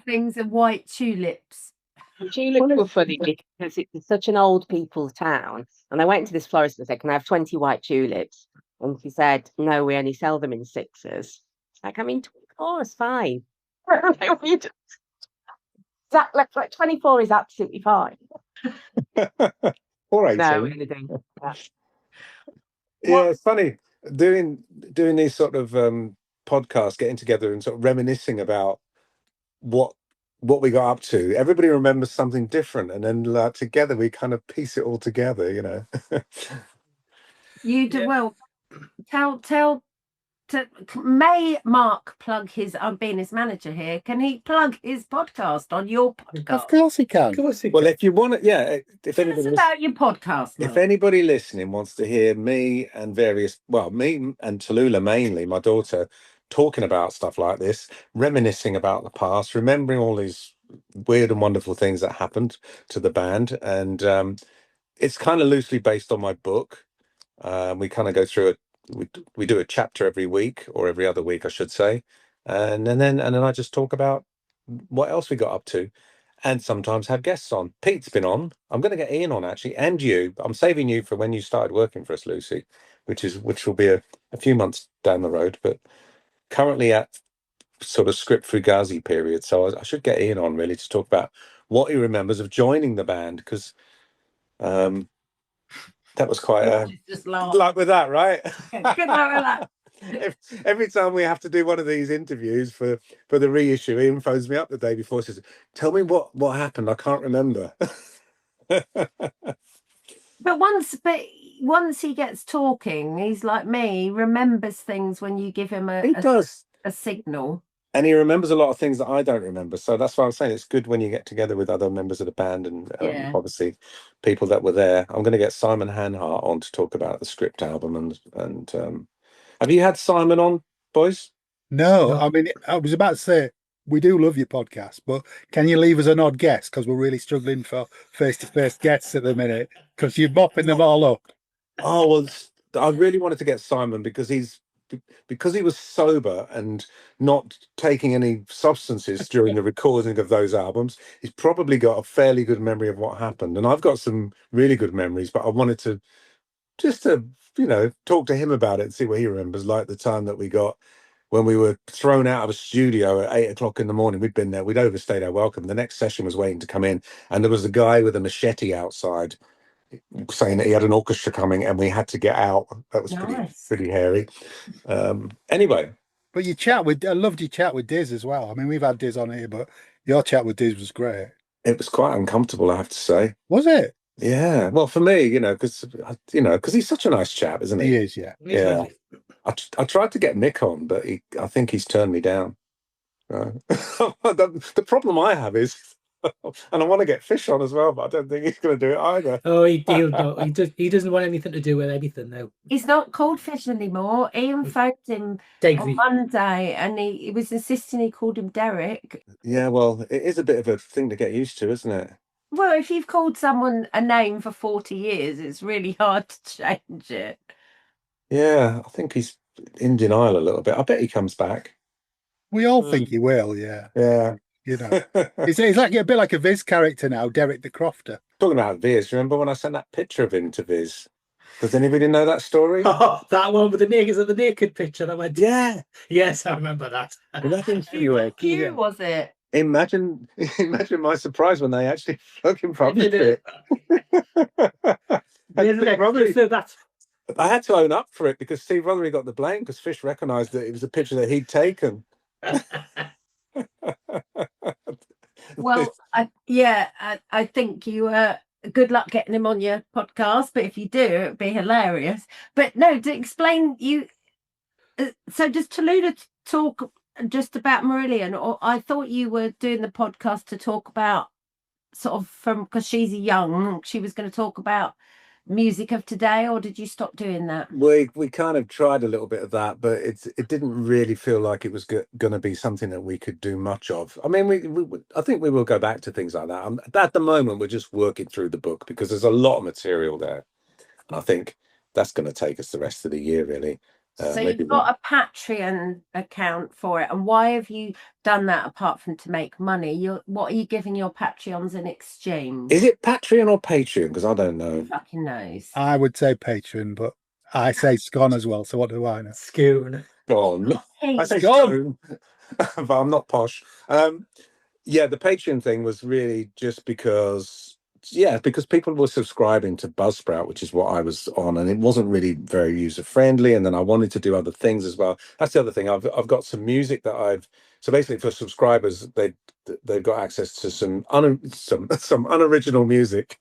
S3: things, and white tulips.
S4: Tulips were funny because it's such an old people's town. And I went to this florist and said, "Can I have 20 white tulips?" And she said, "No, we only sell them in 6s." Like, I mean, 24 is fine. Like 24 is absolutely fine.
S5: Or 18.
S4: No, we're gonna do that.
S5: Yeah, it's funny doing these sort of podcasts, getting together and sort of reminiscing about what we got up to. Everybody remembers something different, and then together we kind of piece it all together, you know.
S3: You do well. Tell. May Mark plug his? I'm being his manager here. Can he plug his podcast on your podcast?
S2: Of course he can.
S5: Well, if you want to, yeah. If
S3: Tell us about your podcast.
S5: if
S3: Mark.
S5: anybody listening wants to hear me and me and Tallulah mainly, my daughter, talking about stuff like this, reminiscing about the past, remembering all these weird and wonderful things that happened to the band, and it's kind of loosely based on my book. We kind of go through it. We do a chapter every week, or every other week, I should say, and then I just talk about what else we got up to, and sometimes have guests on. Pete's been on. I'm going to get Ian on actually, and you. I'm saving you for when you started working for us, Lucy, which will be a few months down the road, but currently at sort of script fugazi period. So I should get Ian on really to talk about what he remembers of joining the band, because that was quite
S3: just laugh.
S5: good luck with that, right?
S3: Good luck with that.
S5: Every time we have to do one of these interviews for the reissue, Ian phones me up the day before, says, "Tell me what happened. I can't remember."
S3: But once he gets talking, he's like me. He remembers things when you give him
S5: He does.
S3: a signal.
S5: And he remembers a lot of things that I don't remember. So that's why I'm saying it's good when you get together with other members of the band and obviously people that were there. I'm going to get Simon Hanhart on to talk about the script album. And have you had Simon on, boys?
S2: No, I mean, I was about to say, we do love your podcast, but can you leave us an odd guest? Because we're really struggling for face-to-face guests at the minute, because you're mopping them all up.
S5: Oh, well, I really wanted to get Simon because he was sober and not taking any substances during the recording of those albums. He's probably got a fairly good memory of what happened, and I've got some really good memories, but I wanted to talk to him about it and see what he remembers, like the time that we got when we were thrown out of a studio at 8 o'clock in the morning. We'd been there, we'd overstayed our welcome. The next session was waiting to come in, and there was a guy with a machete outside saying that he had an orchestra coming and we had to get out. That was pretty hairy. Anyway.
S2: But I loved your chat with Diz as well. I mean, we've had Diz on here, but your chat with Diz was great. It
S5: was quite uncomfortable, I have to say.
S2: Was it?
S5: Yeah. Well, for me, because he's such a nice chap, isn't he?
S2: He is, yeah.
S5: Yeah. I tried to get Mick on, but I think he's turned me down. The problem I have is, and I want to get Fish on as well, but I don't think he's going to do it either.
S1: Oh, he doesn't want anything to do with anything now.
S3: He's not called Fish anymore. Ian phoned him on Monday, and he was insisting he called him Derek.
S5: Yeah, well, it is a bit of a thing to get used to, isn't it?
S3: Well, if you've called someone a name for 40 years, it's really hard to change it.
S5: Yeah, I think he's in denial a little bit. I bet he comes back.
S2: We all think he will, yeah.
S5: Yeah.
S2: He's like a bit like a Viz character now, Derek the Crofter.
S5: Talking about Viz, remember when I sent that picture of him to Viz? Does anybody know that story?
S1: Oh, that one with the naked picture. I went, yeah, yes, I remember that.
S5: Imagine
S3: You was it?
S5: Imagine my surprise when they actually fucking published it.
S1: So that's
S5: I had to own up for it because Steve Rothery got the blame because Fish recognised that it was a picture that he'd taken.
S3: Well, I think you good luck getting him on your podcast, but if you do, it'd be hilarious. But no, to explain you. So does Tallulah talk just about Marillion, or I thought you were doing the podcast to talk about sort of because she's young, she was going to talk about music of today, or did you stop doing that?
S5: We kind of tried a little bit of that, but it didn't really feel like it was going to be something that we could do much of. I mean, I think we will go back to things like that. At the moment, we're just working through the book because there's a lot of material there. I think that's going to take us the rest of the year, really.
S3: So you've got a Patreon account for it, and why have you done that apart from to make money? What are you giving your Patreons in exchange?
S5: Is it Patreon or Patreon? Because I don't know.
S3: Who fucking knows.
S2: I would say Patreon, but I say scone as well. So what do I know?
S1: Scoon.
S5: Gone. I say
S2: Scone.
S5: but I'm not posh. Yeah, the Patreon thing was really just because people were subscribing to Buzzsprout, which is what I was on, and it wasn't really very user friendly. And then I wanted to do other things as well. That's the other thing. I've got some music that so basically for subscribers, they've got access to some unoriginal music.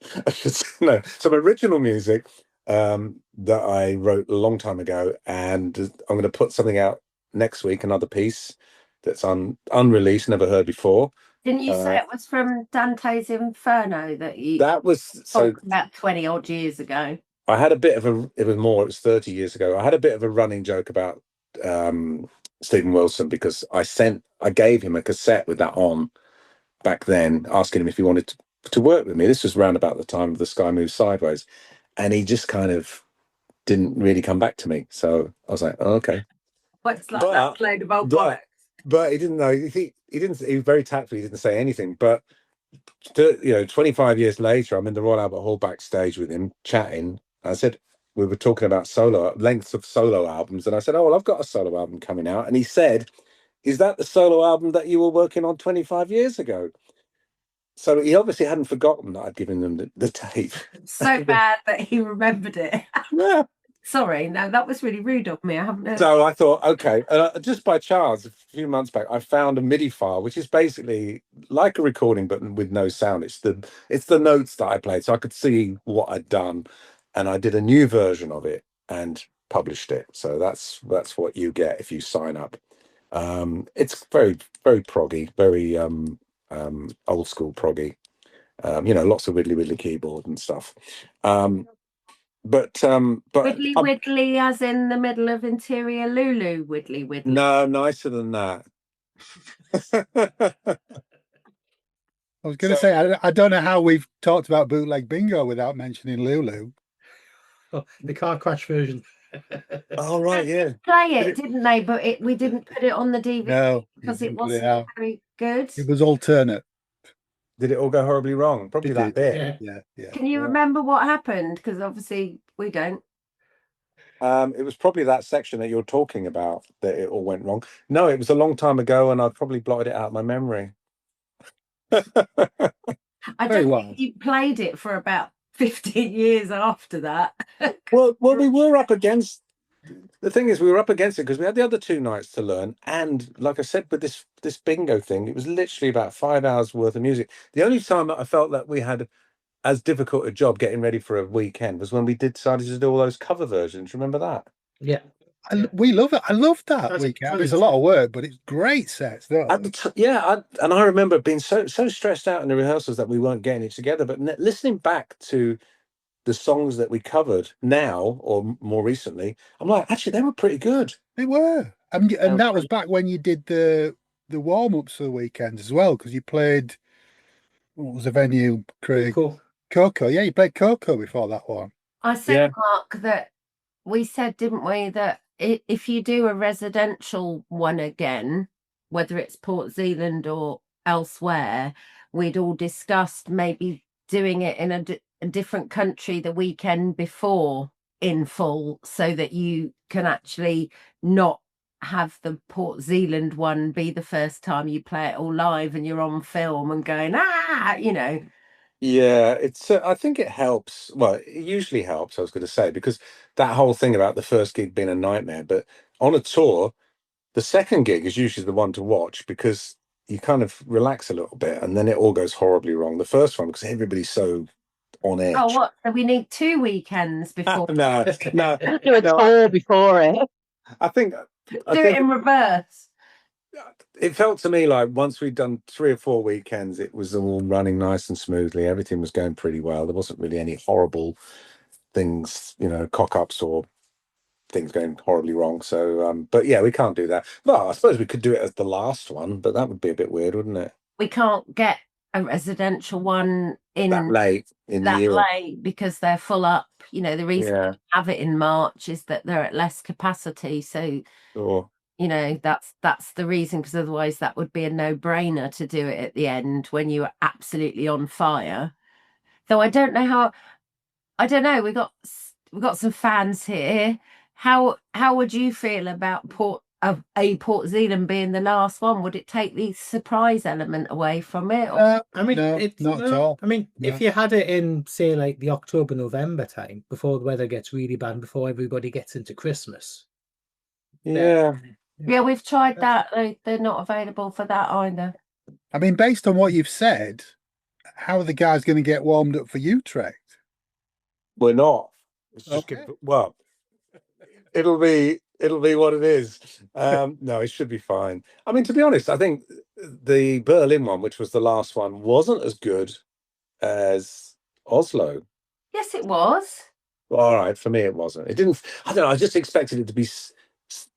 S5: No, some original music that I wrote a long time ago, and I'm going to put something out next week, another piece that's unreleased, never heard before.
S3: Didn't you say it was from Dante's Inferno that you
S5: talked
S3: about 20 odd years ago?
S5: I had a bit of it was 30 years ago. I had a bit of a running joke about Stephen Wilson because I gave him a cassette with that on back then, asking him if he wanted to work with me. This was around about the time of The Sky Moves Sideways, and he just kind of didn't really come back to me. So I was like, oh, okay.
S3: What's like that load of old bollocks?
S5: But he didn't know. He didn't. He was very tactful. He didn't say anything. But 25 years later, I'm in the Royal Albert Hall backstage with him chatting. I said we were talking about lengths of solo albums, and I said, "Oh well, I've got a solo album coming out." And he said, "Is that the solo album that you were working on 25 years ago?" So he obviously hadn't forgotten that I'd given them the tape.
S3: So bad that he remembered it.
S5: Yeah.
S3: Sorry, no, that was really rude of me. I haven't heard.
S5: So I thought, okay, just by chance, a few months back, I found a MIDI file, which is basically like a recording, but with no sound. It's the notes that I played, so I could see what I'd done, and I did a new version of it and published it. So that's what you get if you sign up. It's very, very proggy, very old school proggy. Lots of widdly keyboard and stuff. But
S3: widdly as in the middle of interior Lulu widdly.
S5: No, nicer than that.
S2: I was going to say, I don't know how we've talked about bootleg bingo without mentioning Lulu.
S1: Oh, the car crash version.
S5: Oh right, yeah.
S3: Play it, didn't they? But we didn't put it on the DVD because it wasn't very good.
S2: It was alternate.
S5: Did it all go horribly wrong? Probably that bit.
S2: Yeah.
S3: Can you remember what happened? Because obviously we don't.
S5: It was probably that section that you're talking about that it all went wrong. No, it was a long time ago, and I've probably blotted it out of my memory.
S3: I don't think you played it for about 15 years after that.
S5: well, we were up against. The thing is, we were up against it because we had the other 2 nights to learn, and like I said, with this bingo thing, it was literally about 5 hours worth of music. The only time that I felt that we had as difficult a job getting ready for a weekend was when we decided to do all those cover versions. Remember that?
S1: Yeah.
S2: We love it. I love that weekend. It's a lot of work, but it's great sets.
S5: And I remember being so stressed out in the rehearsals that we weren't getting it together. But listening back to the songs that we covered now or more recently, I'm like, actually, they were pretty good.
S2: They were. And that was back when you did the warm-ups for the weekend as well, because you played, what was the venue, Craig? Coco. Yeah, you played Coco before that one.
S3: I said, Mark, that we said, didn't we, that if you do a residential one again, whether it's Port Zealand or elsewhere, we'd all discussed maybe doing it in a different country the weekend before in full so that you can actually not have the Port Zealand one be the first time you play it all live and you're on film and going, you know.
S5: Yeah, it's. I think it helps. Well, it usually helps. I was going to say, because that whole thing about the first gig being a nightmare, but on a tour, the second gig is usually the one to watch because you kind of relax a little bit, and then it all goes horribly wrong. The first one, because everybody's so on edge.
S3: Oh, what? So we need 2 weekends before.
S5: No, no,
S4: Do a tour before it.
S5: I think
S3: Do it in reverse.
S5: it felt to me like once we'd done 3 or 4 weekends, it was all running nice and smoothly. Everything was going pretty well. There wasn't really any horrible things, cock ups or things going horribly wrong. So, but yeah, we can't do that. Well, I suppose we could do it as the last one, but that would be a bit weird, wouldn't it?
S3: We can't get a residential one in
S5: That late in the
S3: that
S5: year.
S3: late because they're full up. The reason
S5: Yeah.
S3: we have it in March is that they're at less capacity. So,
S5: Sure.
S3: that's the reason, because otherwise that would be a no-brainer to do it at the end when you are absolutely on fire. Though I don't know. We've got some fans here. How would you feel about Port Zealand being the last one? Would it take the surprise element away from it?
S2: No,
S1: it's
S2: not at all.
S1: I mean, if you had it in, say, like the October, November time, before the weather gets really bad, before everybody gets into Christmas.
S5: Yeah.
S3: Yeah, we've tried that. They're not available for that either.
S2: I mean, based on what you've said, how are the guys going to get warmed up for Utrecht?
S5: We're not. It's just
S2: Okay.
S5: well, it'll be what it is. No, it should be fine. I mean, to be honest, I think the Berlin one, which was the last one, wasn't as good as Oslo.
S3: Yes, it was.
S5: Well, all right, for me, it wasn't. It didn't. I don't know. I just expected it to be,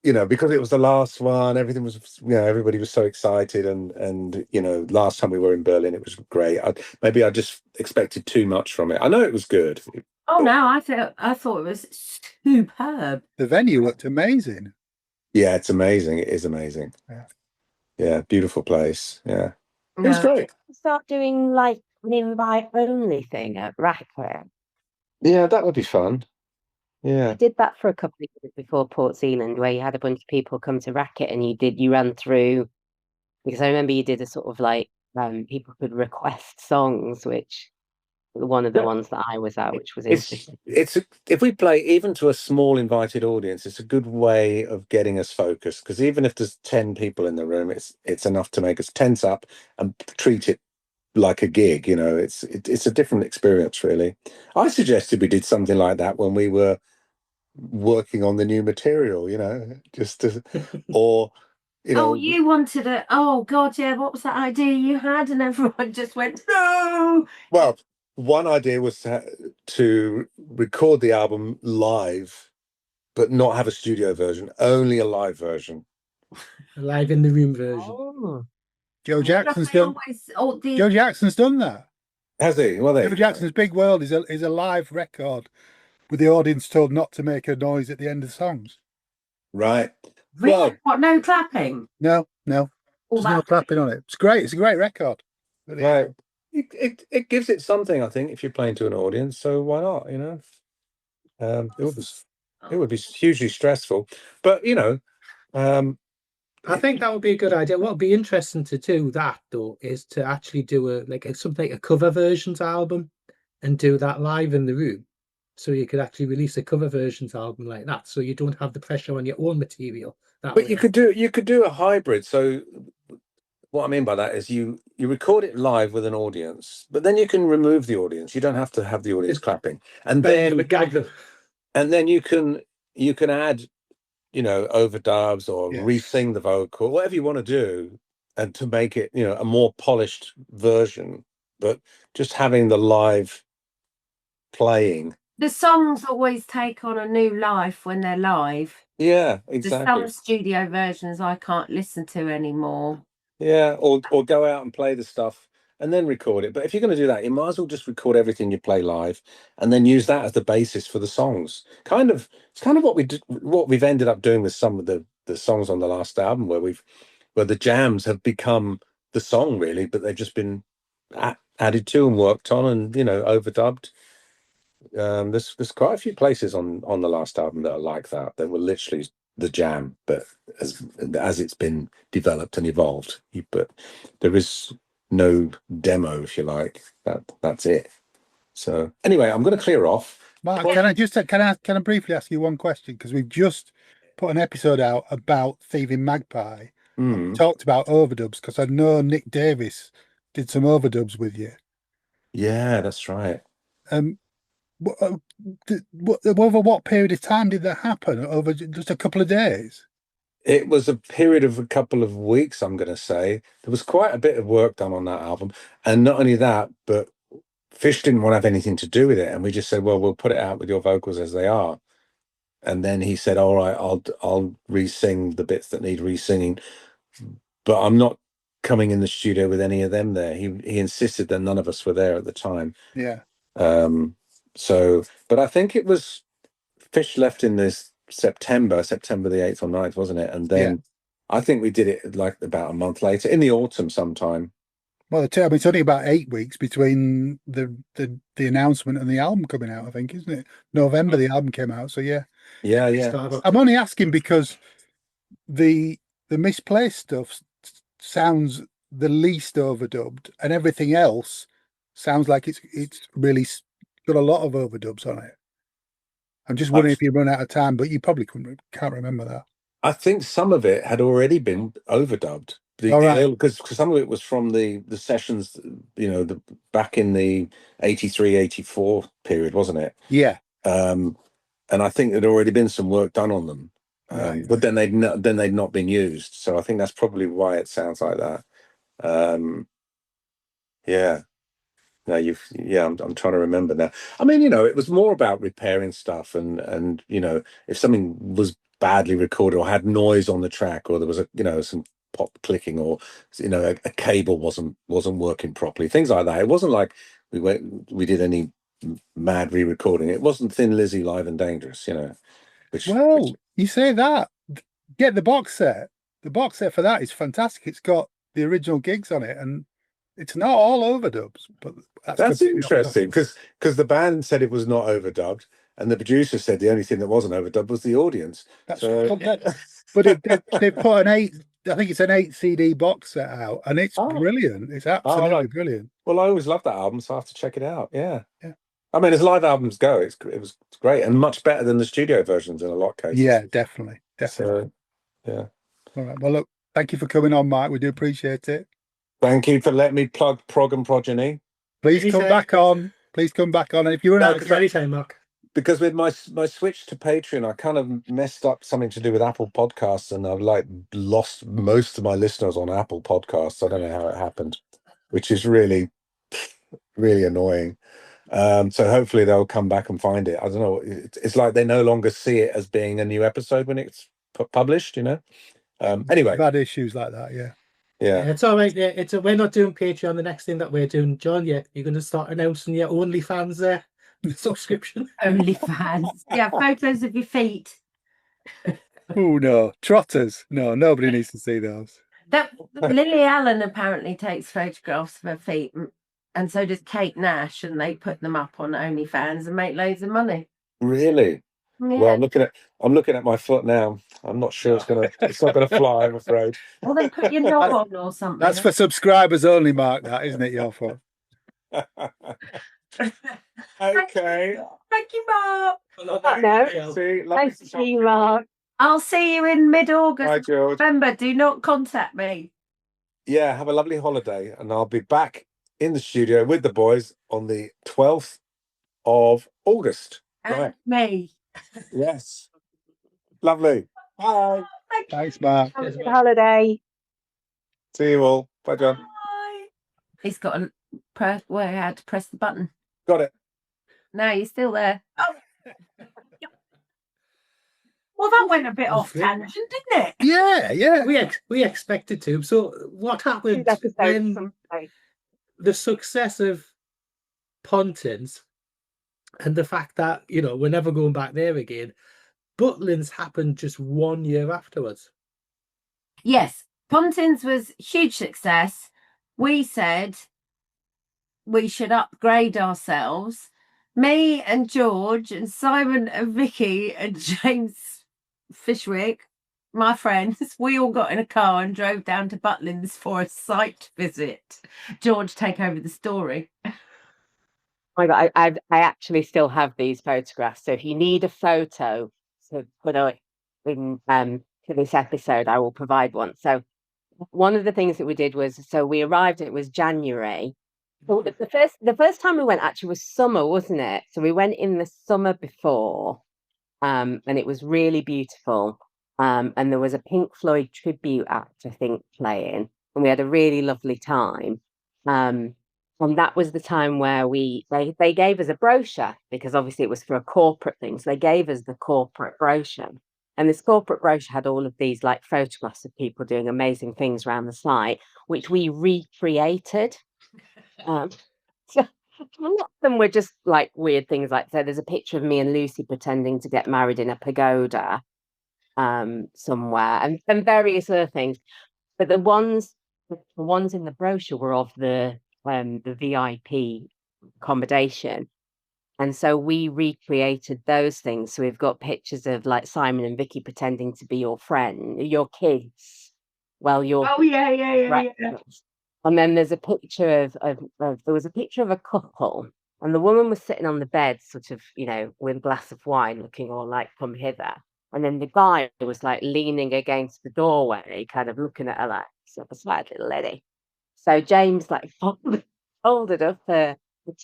S5: because it was the last one. Everything was, everybody was so excited, and last time we were in Berlin, it was great. Maybe I just expected too much from it. I know it was good.
S3: Oh no, I thought it was superb.
S2: The venue looked amazing.
S5: Yeah, it's amazing. It is amazing. Yeah, beautiful place. Yeah, it was great.
S4: Start doing like an invite only thing at Racket.
S5: Yeah, that would be fun. Yeah,
S4: I did that for a couple of years before Port Zealand, where you had a bunch of people come to Racket and you ran through, because I remember you did a sort of like people could request songs, which one of the ones that I was at, which was interesting.
S5: If we play even to a small invited audience, it's a good way of getting us focused, because even if there's 10 people in the room, it's enough to make us tense up and treat it like a gig. It's a different experience, really. I suggested we did something like that when we were working on the new material, just to, or
S3: Oh, you wanted it. Oh God, yeah. What was that idea you had? And everyone just went, no.
S5: Well, one idea was to record the album live, but not have a studio version, only a live version.
S1: A live in the room version.
S4: Oh.
S2: Joe Jackson's done. Joe Jackson's done that.
S5: Has he? Well,
S2: Joe Jackson's Big World is a live record with the audience told not to make a noise at the end of songs.
S5: Right.
S3: Really?
S5: Well,
S3: What? No clapping?
S2: No. There's no clapping on it. It's great. It's a great record. Really.
S5: right. It gives it something, I think, if you're playing to an audience. So why not? It would be hugely stressful, but
S1: I think that would be a good idea. What would be interesting to do that though is to actually do something like a cover versions album and do that live in the room. So you could actually release a cover versions album like that, so you don't have the pressure on your own material.
S5: But you could do a hybrid. So what I mean by that is you record it live with an audience, but then you can remove the audience. You don't have to have the audience clapping, and then you can add overdubs or re-sing the vocal, whatever you want to do, and to make it a more polished version. But just having the live playing.
S3: The songs always take on a new life when they're live.
S5: Yeah, exactly.
S3: There's some studio versions I can't listen to anymore.
S5: Yeah, or go out and play the stuff and then record it. But if you're going to do that, you might as well just record everything you play live and then use that as the basis for the songs. It's kind of what we've ended up doing with some of the songs on the last album, where the jams have become the song really, but they've just been added to and worked on and overdubbed. There's quite a few places on the last album that are like that. They were literally the jam, but as it's been developed and evolved, but there is no demo, if you like. That's it. So anyway, I'm going to clear off.
S2: Mark, can I briefly ask you one question? Because we've just put an episode out about Thieving Magpie. We talked about overdubs because I know Nick Davis did some overdubs with you.
S5: Yeah, that's right.
S2: Over what period of time did that happen? Over just a couple of days?
S5: It was a period of a couple of weeks, I'm going to say. There was quite a bit of work done on that album. And not only that, but Fish didn't want to have anything to do with it. And we just said, well, we'll put it out with your vocals as they are. And then he said, all right, I'll re-sing the bits that need re-singing. But I'm not coming in the studio with any of them there. He insisted that none of us were there at the time.
S2: Yeah.
S5: So, but I think it was Fish left in this September the 8th or 9th, wasn't it? And then I think we did it like about a month later, in the autumn sometime.
S2: Well, it's only about 8 weeks between the announcement and the album coming out, I think, isn't it? November the album came out, so yeah. I'm only asking because the Misplaced stuff sounds the least overdubbed, and everything else sounds like it's really got a lot of overdubs on it. I'm just wondering if you run out of time, but you probably can't remember that.
S5: I think some of it had already been overdubbed. Because some of it was from the sessions, back in the 83, 84 period, wasn't it?
S2: Yeah.
S5: And I think there'd already been some work done on them, but then they'd not been used. So I think that's probably why it sounds like that. Yeah. No, I'm trying to remember now. I mean, it was more about repairing stuff, and if something was badly recorded or had noise on the track, or there was some pop clicking, or a cable wasn't working properly, things like that. It wasn't like we did any mad re-recording. It wasn't Thin Lizzy Live and Dangerous,
S2: you say that. Get the box set. The box set for that is fantastic. It's got the original gigs on it, and it's not all overdubs, but
S5: that's interesting because the band said it was not overdubbed, and the producer said the only thing that wasn't overdubbed was the audience.
S2: But they put I think it's an 8 CD box set out, and it's brilliant. It's absolutely brilliant.
S5: Well, I always loved that album, so I have to check it out. Yeah. I mean, as live albums go, it was great and much better than the studio versions in a lot of cases.
S2: Yeah, definitely.
S5: So, yeah.
S2: All right. Well, look, thank you for coming on, Mike. We do appreciate it.
S5: Thank you for letting me plug Prog and Progeny.
S2: Please come back on. And if you run out of
S1: anytime, Mark.
S5: Because with my switch to Patreon, I kind of messed up something to do with Apple Podcasts, and I've lost most of my listeners on Apple Podcasts. I don't know how it happened, which is really, really annoying. So hopefully they'll come back and find it. I don't know. It's like they no longer see it as being a new episode when it's published. Anyway,
S2: I've had issues like that. Yeah.
S1: It's all right. We're not doing Patreon. The next thing that we're doing, John, you're going to start announcing your OnlyFans subscription.
S3: OnlyFans. Yeah, photos of your feet.
S2: Oh no, trotters. No, nobody needs to see those.
S3: Lily Allen apparently takes photographs of her feet, and so does Kate Nash, and they put them up on OnlyFans and make loads of money.
S5: Really? Yeah. Well, I'm looking at my foot now. I'm not sure it's not gonna fly, I'm afraid.
S3: Well, then put your knob on or something.
S2: That's for subscribers only, Mark. That isn't it, your foot?
S5: Okay.
S3: Thank you, Mark.
S4: Thanks to you, Mark.
S3: I'll see you in mid-August.
S5: Bye, George.
S3: Remember, do not contact me.
S5: Yeah, have a lovely holiday, and I'll be back in the studio with the boys on the 12th of August.
S3: And me.
S5: Yes. Lovely. Bye.
S2: Thanks, Mark.
S4: Have a good holiday.
S5: See you all. Bye, John.
S3: Bye. He's got a where I had to press the button.
S5: Got it.
S3: No, you're still there. Oh. Well, that went a bit off tangent, didn't it?
S2: Yeah.
S1: We expected to. So what happened when the success of Pontins and the fact that, we're never going back there again, Butlins happened just 1 year afterwards?
S3: Yes. Pontins was huge success. We said we should upgrade ourselves. Me and George and Simon and Vicky and James Fishwick, my friends, we all got in a car and drove down to Butlins for a site visit. George, take over the story.
S4: Oh my God, I actually still have these photographs. So if you need a photo to put out in for this episode, I will provide one. So one of the things that we did was, so we arrived, it was January. Well, the first time we went actually was summer, wasn't it? So we went in the summer before, and it was really beautiful. And there was a Pink Floyd tribute act, I think, playing, and we had a really lovely time. And that was the time where they gave us a brochure, because obviously it was for a corporate thing. So they gave us the corporate brochure. And this corporate brochure had all of these like photographs of people doing amazing things around the site, which we recreated. So a lot of them were just like weird things. Like, so there's a picture of me and Lucy pretending to get married in a pagoda somewhere, and various other things. But the ones in the brochure were of the VIP accommodation. And so we recreated those things. So we've got pictures of like Simon and Vicky pretending to be your friend, your kids. Well, you're
S3: yeah.
S4: And then there's a picture of there was a picture of a couple, and the woman was sitting on the bed, sort of, with a glass of wine, looking all like, come hither. And then the guy was like leaning against the doorway, kind of looking at her like, sort of sad little lady. So James like folded up a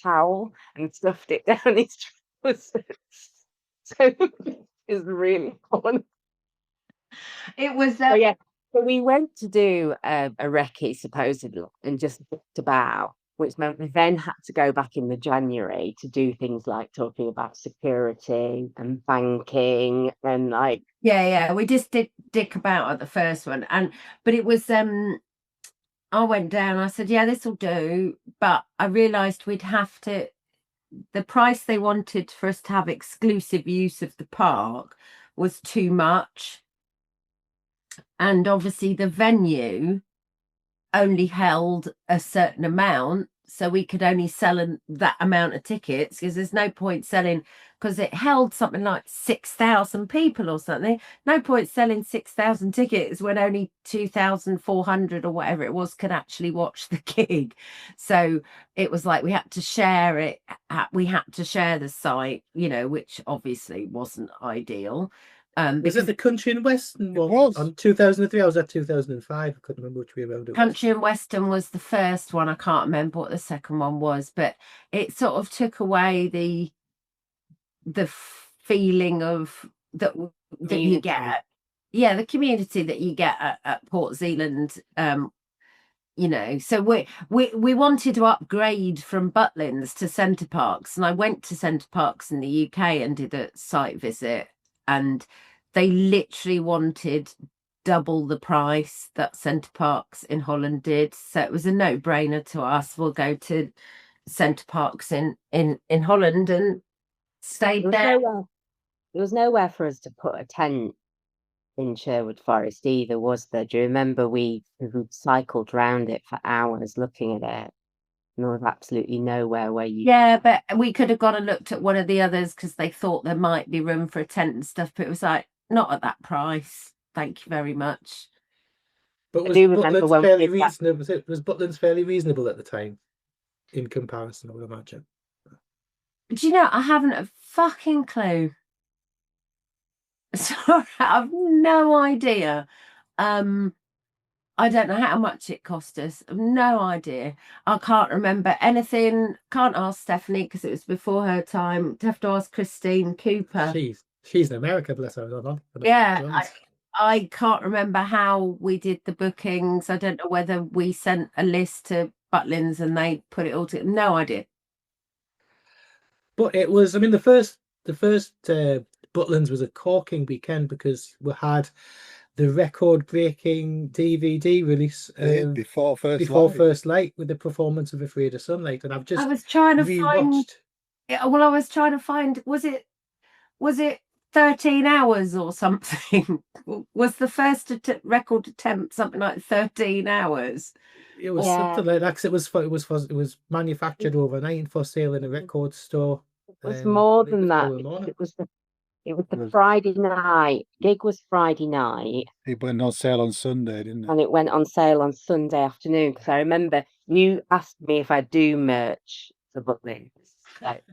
S4: towel and stuffed it down his trousers. So it was really fun.
S3: It was
S4: So yeah, so we went to do a recce supposedly and just booked about, which meant we then had to go back in the January to do things like talking about security and banking and like
S3: we just did dick about at the first one, but it was I went down, I said, yeah, this will do, but I realized we'd have to, the price they wanted for us to have exclusive use of the park was too much. And obviously the venue only held a certain amount, so we could only sell that amount of tickets, because there's no point selling, because it held something like 6,000 people or something. No point selling 6,000 tickets when only 2,400 or whatever it was could actually watch the gig. So it was like we had to share it. We had to share the site, which obviously wasn't ideal.
S1: Was it the Country and Western one?
S2: was.
S1: On 2003, I was at 2005. I couldn't remember which way around it was.
S3: Country and Western was the first one. I can't remember what the second one was, but it sort of took away the feeling of that you get. Yeah, the community that you get at Port Zealand. So we wanted to upgrade from Butlins to Centre Parks, and I went to Centre Parks in the UK and did a site visit, and they literally wanted double the price that Centre Parks in Holland did. So it was a no-brainer to us. We'll go to Centre Parks in Holland and stayed there.
S4: There was nowhere for us to put a tent in Sherwood Forest either, was there? Do you remember we cycled around it for hours looking at it? And there was absolutely nowhere where you...
S3: Yeah, but we could have gone and looked at one of the others because they thought there might be room for a tent and stuff, but it was like, not at that price. Thank you very much.
S1: But was Butlins fairly reasonable at the time in comparison, I would imagine?
S3: Do you know, I haven't a fucking clue. Sorry, I've no idea. I don't know how much it cost us. I've no idea. I can't remember anything. Can't ask Stephanie because it was before her time. Have to ask Christine Cooper.
S1: She's in America, bless her.
S3: Yeah, I can't remember how we did the bookings. I don't know whether we sent a list to Butlins and they put it all together. No idea.
S1: But it was, I mean, the first Butlins was a corking weekend because we had the record-breaking DVD release
S2: before First
S1: Light with the performance of Afraid of Sunlight, and I was
S3: trying to find. Was it 13 hours or something? Was the first record attempt something like 13 hours?
S1: It was something like that. 'Cause it was manufactured overnight for sale in a record store.
S4: It was more
S1: the
S4: than that.
S1: following morning.
S4: It was the
S2: was-
S4: Friday night. Gig was Friday night,
S2: It went on sale on Sunday, didn't it?
S4: and it went on sale on Sunday afternoon. Because I remember you asked me if I do merch for Butlins, like,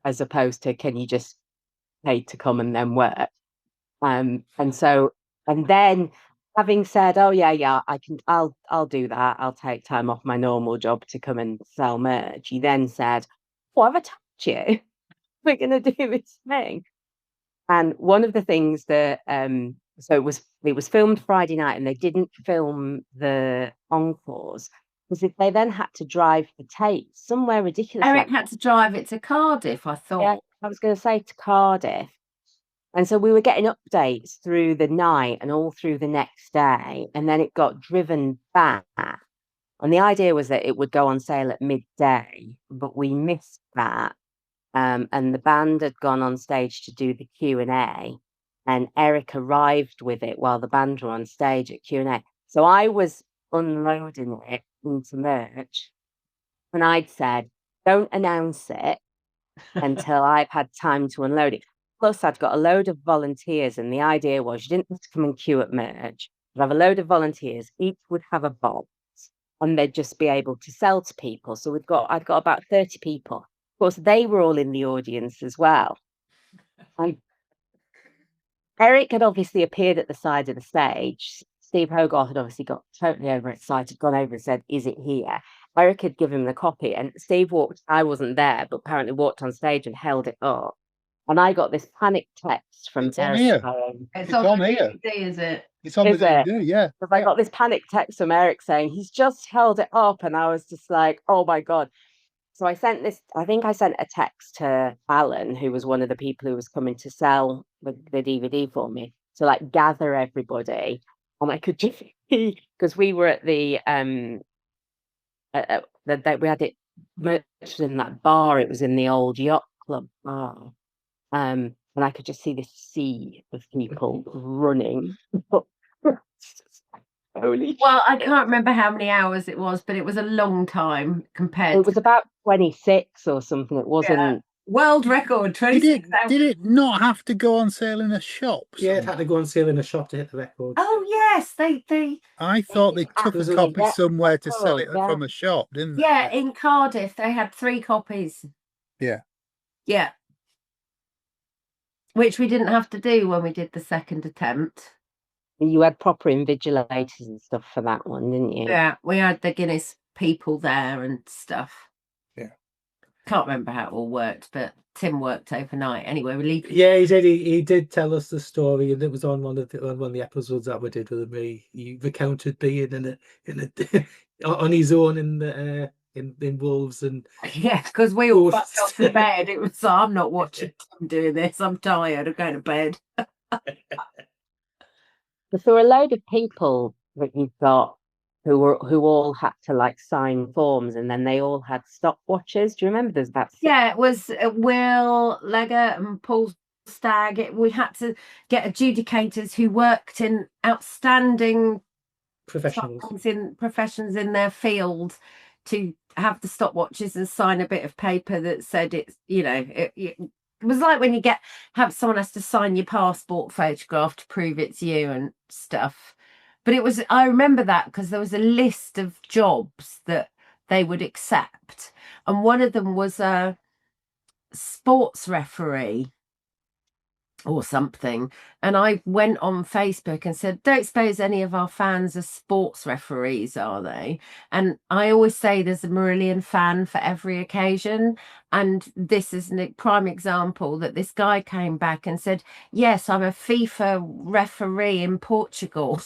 S4: as opposed to can you just pay to come and then work. And then having said, oh yeah, I'll do that. I'll take time off my normal job to come and sell merch. He then said, "What have I told you? We're gonna do this thing." And one of the things that so it was filmed Friday night, and they didn't film the encores because if they then had to drive the tape somewhere ridiculous.
S3: Eric had to drive it to Cardiff, I thought.
S4: Yeah, I was going to say to Cardiff. And so we were getting updates through the night and all through the next day. And then it got driven back. And the idea was that it would go on sale at midday, but we missed that. And the band had gone on stage to do the Q&A. And Eric arrived with it while the band were on stage at Q&A. So I was unloading it into merch. And I'd said, don't announce it until I've had time to unload it. Plus, I'd got a load of volunteers, and the idea was you didn't have to come and queue at merch. You'd have a load of volunteers, each would have a box, and they'd just be able to sell to people. So I'd got about 30 people. Of course, they were all in the audience as well. And Eric had obviously appeared at the side of the stage. Steve Hogarth had obviously got totally overexcited, gone over and said, "Is it here?" Eric had given him the copy, and Steve I wasn't there, but apparently walked on stage and held it up. And I got this panic text from
S2: It's on
S4: Eric
S2: here.
S4: saying,
S3: It's
S2: on
S3: the
S2: here.
S3: DVD, is it?
S2: It's on the
S4: Is it?
S2: DVD, yeah.
S4: because I got this panic text from Eric saying, he's just held it up. And I was just like, oh my God. So I sent a text to Alan, who was one of the people who was coming to sell the DVD for me, to like gather everybody. And I could just see, because we were at we had it merged in that bar. It was in the old yacht club bar. And I could just see this sea of people running. Holy
S3: Well, I can't remember how many hours it was, but it was a long time compared
S4: It was about 26 or something. It wasn't.
S3: world record, 26 hours.
S2: Did it not have to go on sale in a shop?
S1: Yeah, it had to go on sale in a shop to hit the record.
S3: Oh yes, they
S2: I thought they took
S1: There's
S2: a
S1: a-
S2: copy
S4: yeah,
S2: somewhere to sell it
S4: yeah.
S2: from a shop, didn't they?
S3: yeah, in Cardiff they had 3 copies.
S2: Yeah.
S3: Yeah. Which we didn't have to do when we did the second attempt.
S4: You had proper invigilators and stuff for that one, didn't you?
S3: Yeah, we had the Guinness people there and stuff.
S2: Yeah.
S3: Can't remember how it all worked, but Tim worked overnight. Anyway, we leave.
S1: Yeah, he did tell us the story, and it was on one of the episodes that we did with him. He recounted being in a on his own in Wolves, and
S3: Yeah, because we all
S1: Ghosts.
S3: fucked off to bed. It was, I'm not watching Tim doing this. I'm tired. I'm going to bed.
S4: But there were a load of people that you've got who all had to like sign forms, and then they all had stopwatches. Do you remember? There's about
S3: Yeah, it was Will Leggett and Paul Stagg. We had to get adjudicators who worked in outstanding
S1: professionals.
S3: professions in their field to have the stopwatches and sign a bit of paper that said it's, it was like when you have someone has to sign your passport photograph to prove it's you and stuff. But I remember that because there was a list of jobs that they would accept, and one of them was a sports referee or something. And I went on Facebook and said, don't suppose any of our fans are sports referees, are they? And I always say there's a Marillion fan for every occasion. And this is a prime example that this guy came back and said, yes, I'm a FIFA referee in Portugal.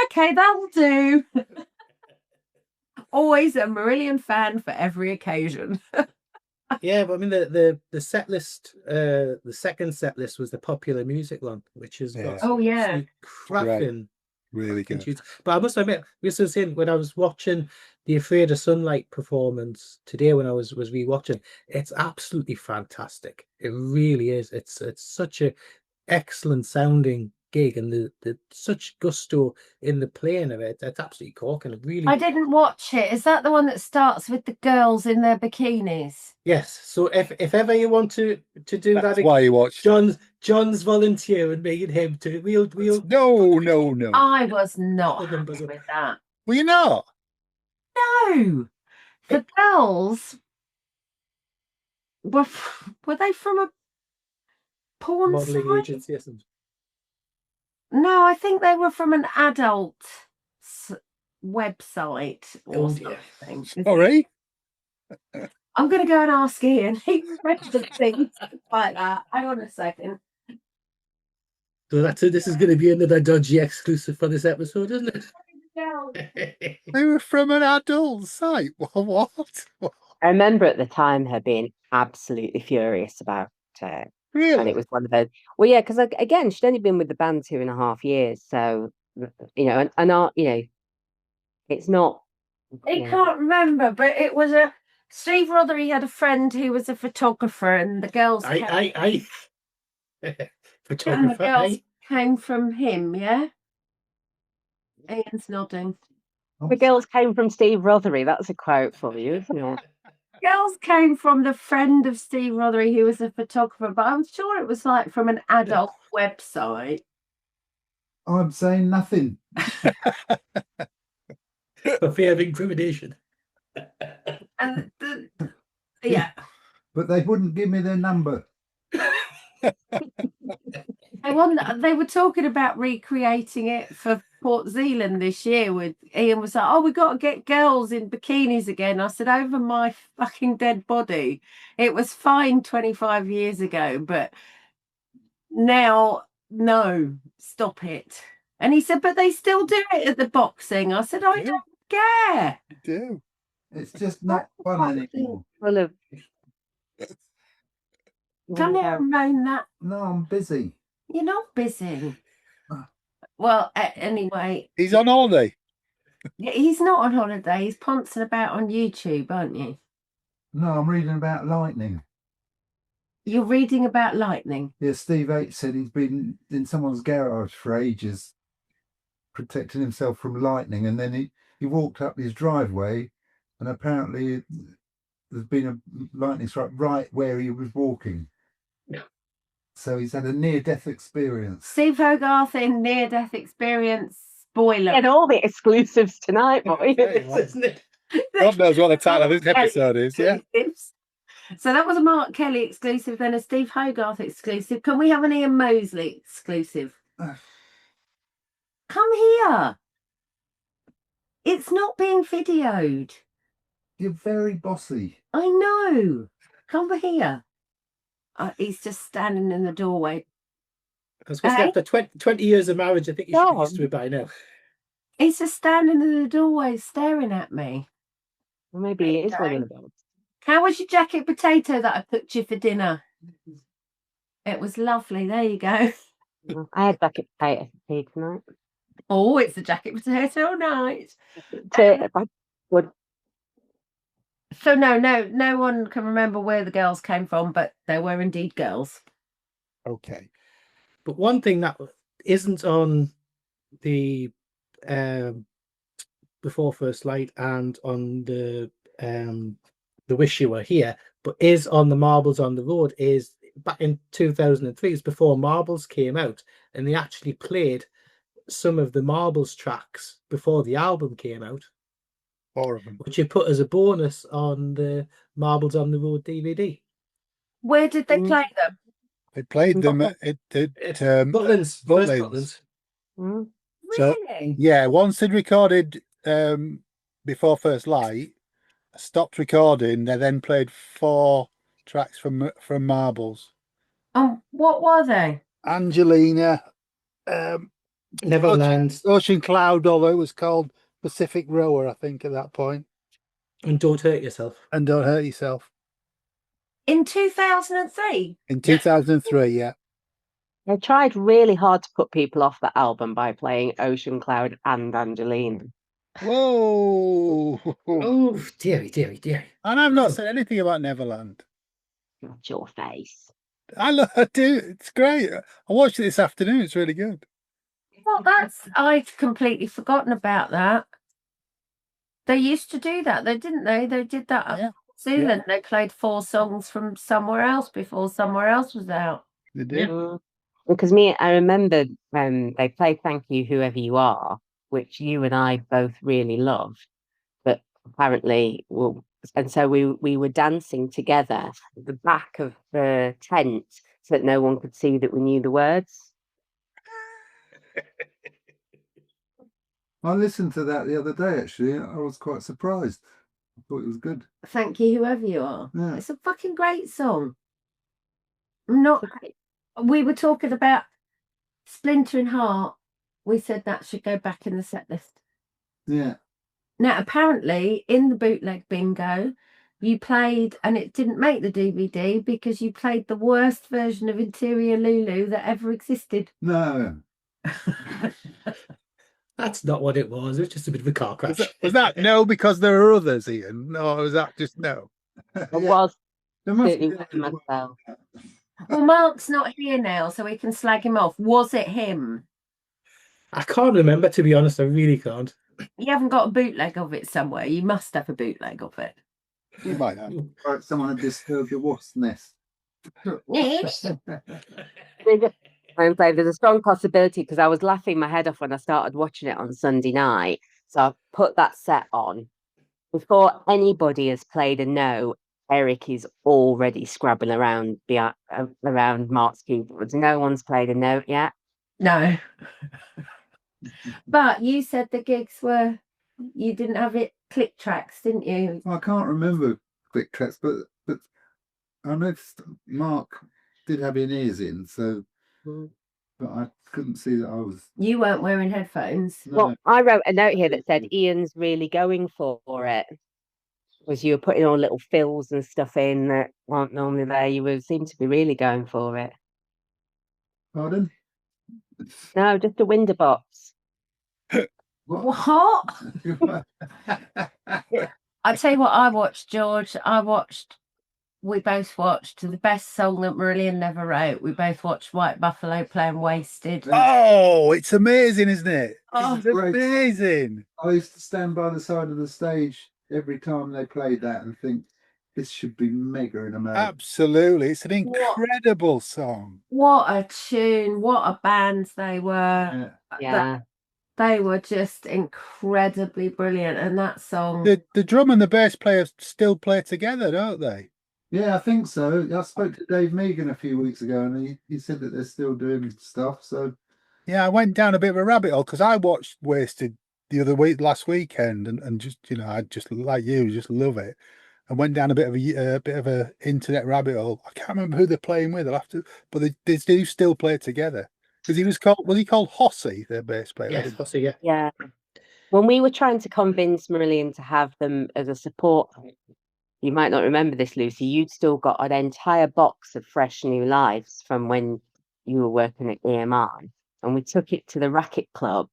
S3: Okay, that'll do. Always a Marillion fan for every occasion.
S1: Yeah, but I mean the set list, the second set list was the popular music one, which is
S2: Yeah.
S3: Oh, yeah.
S1: cracking.
S2: Really good.
S1: But I must admit, this was when I was watching the Afraid of Sunlight performance today, when I was rewatching, it's absolutely fantastic. It really is. It's such a excellent sounding gig, and the such gusto in the playing of it. That's absolutely corking. Really,
S3: I didn't watch it. Is that the one that starts with the girls in their bikinis?
S1: yes. So if ever you want to do
S2: That's
S1: that,
S2: why you watched it.
S1: John's volunteering me and him to we'll
S2: No.
S3: I was not
S1: the numbers
S3: happy
S1: up.
S3: with that.
S2: Were you not?
S3: No, the girls were they from a porn
S1: modeling
S3: site?
S1: agency or something.
S3: No, I think they were from an adult website or
S1: Oh dear.
S3: something.
S2: Sorry.
S3: I'm going to go and ask Ian. He remembers things like that. Hang on a second.
S1: So this is going to be another dodgy exclusive for this episode, isn't it?
S2: They were from an adult site. What?
S4: I remember at the time her being absolutely furious about it.
S2: Really?
S4: And it was one of those. Well, yeah, because again, she'd only been with the band 2.5 years, so it's not.
S3: I can't remember, but it was Steve Rothery had a friend who was a photographer, and the girls
S1: I
S3: and the
S1: photographer.
S3: girls came from him. Yeah, Ian's nodding.
S4: The girls came from Steve Rothery. That's a quote for you, isn't it?
S3: Girls came from the friend of Steve Rothery, who was a photographer, but I'm sure it was like from an adult website.
S6: I'm saying nothing.
S1: For fear of incrimination.
S3: And yeah,
S6: But they wouldn't give me their number.
S3: they were talking about recreating it for Port Zealand this year. With Ian was like, "Oh, we got to get girls in bikinis again." I said, "Over my fucking dead body." It was fine 25 years ago, but now, no, stop it. And he said, "But they still do it at the boxing." I said, "I don't care."
S2: You do.
S6: It's just not fun anymore.
S4: Full of.
S3: Come here and moan that.
S6: No, I'm busy.
S3: You're not busy. Well, anyway,
S2: He's on holiday.
S3: he's not on holiday. He's pouncing about on YouTube, aren't you?
S6: No, I'm reading about lightning.
S3: You're reading about lightning.
S6: Yeah, Steve H said he's been in someone's garage for ages, protecting himself from lightning, and then he walked up his driveway, and apparently there's been a lightning strike right where he was walking. So he's had a near-death experience.
S3: Steve Hogarth in near-death experience. Spoiler.
S4: Get all the exclusives tonight, boy.
S1: Isn't it?
S2: God knows what the title of this episode is, yeah.
S3: So that was a Mark Kelly exclusive, then a Steve Hogarth exclusive. Can we have an Ian Mosley exclusive? Come here. It's not being videoed.
S6: You're very bossy.
S3: I know. Come here. He's just standing in the doorway.
S1: I was going to say, after 20 years of marriage, I think you should be used to it by now.
S3: He's just standing in the doorway staring at me.
S4: Well, maybe it is one of those.
S3: How was your jacket potato that I cooked you for dinner? It was lovely. There you go.
S4: I had jacket potato for tea tonight.
S3: Oh, it's the jacket potato night. So no one can remember where the girls came from, but there were indeed girls.
S2: Okay.
S1: But one thing that isn't on the Before First Light and on the Wish You Were Here, but is on the Marbles on the Road, is back in 2003, before Marbles came out, and they actually played some of the Marbles tracks before the album came out.
S2: 4 of them.
S1: Which you put as a bonus on the Marbles on the Road DVD.
S3: Where did they play them?
S2: They played them at
S1: Butlins.
S2: Butlins.
S4: Mm.
S2: So,
S3: Really?
S2: yeah, once they'd recorded Before First Light, stopped recording, they then played 4 tracks from Marbles.
S3: Oh, what were they?
S2: Angelina,
S1: Neverland.
S2: Ocean Cloud, although it was called Pacific Rower, I think, at that point.
S1: And Don't Hurt Yourself.
S2: And Don't Hurt Yourself.
S3: In 2003?
S2: In 2003, yeah.
S4: They tried really hard to put people off that album by playing Ocean Cloud and Angelina.
S2: Whoa!
S1: Oh, dearie.
S2: And I've not said anything about Neverland.
S4: Not your face.
S2: I do. It's great. I watched it this afternoon. It's really good.
S3: Well, I'd completely forgotten about that. They used to do that, though, didn't they? They did that up
S2: Yeah.
S3: in New Zealand. They played 4 songs from somewhere else before somewhere else was out.
S2: They did.
S4: Because I remember they play Thank You Whoever You Are, which you and I both really loved, but apparently, and so we were dancing together at the back of the tent so that no one could see that we knew the words.
S6: I listened to that the other day, actually. I was quite surprised. I thought it was good.
S3: Thank You Whoever You Are.
S6: Yeah.
S3: It's a fucking great song. We were talking about Splintering Heart. We said that should go back in the set list.
S6: Yeah.
S3: Now, apparently, in the bootleg bingo, you played, and it didn't make the DVD because you played the worst version of Interior Lulu that ever existed.
S6: No.
S1: That's not what it was. It was just a bit of a car crash.
S2: Was that no because there are others, Ian? No, was that just no?
S4: It was
S6: There must
S4: certainly
S6: be
S4: one myself.
S3: Well, Mark's not here now, so we can slag him off. Was it him?
S1: I can't remember, to be honest. I really can't.
S3: You haven't got a bootleg of it somewhere. You must have a bootleg of it.
S2: You might have.
S6: Like someone had disturbed the wasp's nest.
S4: And so there's a strong possibility because I was laughing my head off when I started watching it on Sunday night. So I put that set on. Before anybody has played a note, Eric is already scrabbling around around Mark's keyboards. No one's played a note yet.
S3: No. But you said the gigs were, you didn't have it click tracks, didn't you?
S6: I can't remember click tracks, but I noticed Mark did have his ears in, so but I couldn't see that I was.
S3: You weren't wearing headphones.
S6: No.
S4: Well, I wrote a note here that said Ian's really going for it. Was you were putting all little fills and stuff in that weren't normally there. You seem to be really going for it.
S6: Pardon?
S4: No, just a window box.
S3: What? I tell you what, I watched, George. We both watched the best song that Marillion never wrote. We both watched White Buffalo playing Wasted.
S2: Oh, it's amazing, isn't it?
S3: Oh,
S2: It's amazing.
S6: I used to stand by the side of the stage every time they played that and think this should be mega in America.
S2: Absolutely. It's an incredible song.
S3: what a tune. What a band they were.
S4: Yeah.
S3: They were just incredibly brilliant. And that song.
S2: The drum and the bass players still play together, don't they?
S6: Yeah, I think so. I spoke to Dave Megan a few weeks ago and he said that they're still doing stuff. So
S2: Yeah, I went down a bit of a rabbit hole because I watched Wasted the other week, last weekend, and just, you know, I just, like you, just love it. I went down a bit of a internet rabbit hole. I can't remember who they're playing with. I'll have to, but they do still play together. Because was he called Hossy, their bass player?
S1: Yes, Hossy, yeah.
S4: Yeah. When we were trying to convince Marillion to have them as a support, you might not remember this, Lucy, you'd still got an entire box of Fresh New Lives from when you were working at EMI. And we took it to the Racket Club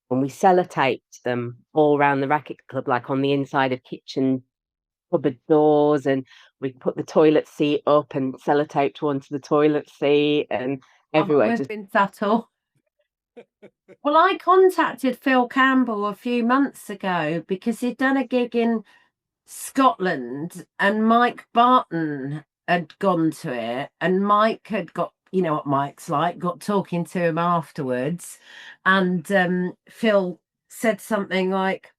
S4: and we sellotaped them all around the Racket Club, like on the inside of kitchen cupboard doors. And we put the toilet seat up and sellotaped one to the toilet seat and everywhere.
S3: We've been subtle. Well, I contacted Phil Campbell a few months ago because he'd done a gig in Scotland and Mike Barton had gone to it, and Mike had got, you know what Mike's like, got talking to him afterwards, and Phil said something like,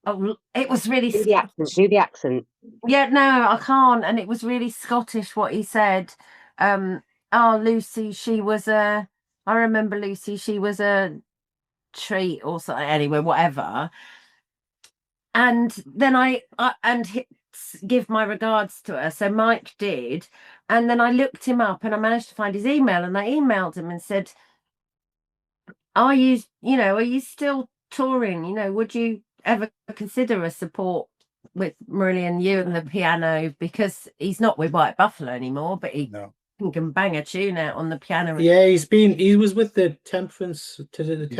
S3: oh, it was really
S4: Do the accent.
S3: Yeah, no, I can't. And it was really Scottish what he said. Oh, Lucy, I remember Lucy, she was a treat or something. Anyway, whatever. And then I give my regards to her. So Mike did. And then I looked him up and I managed to find his email, and I emailed him and said, are you still touring? You know, would you ever consider a support with Marillion, you and the piano? Because he's not with White Buffalo anymore, but he can bang a tune out on the piano.
S1: Yeah, he was with the Temperance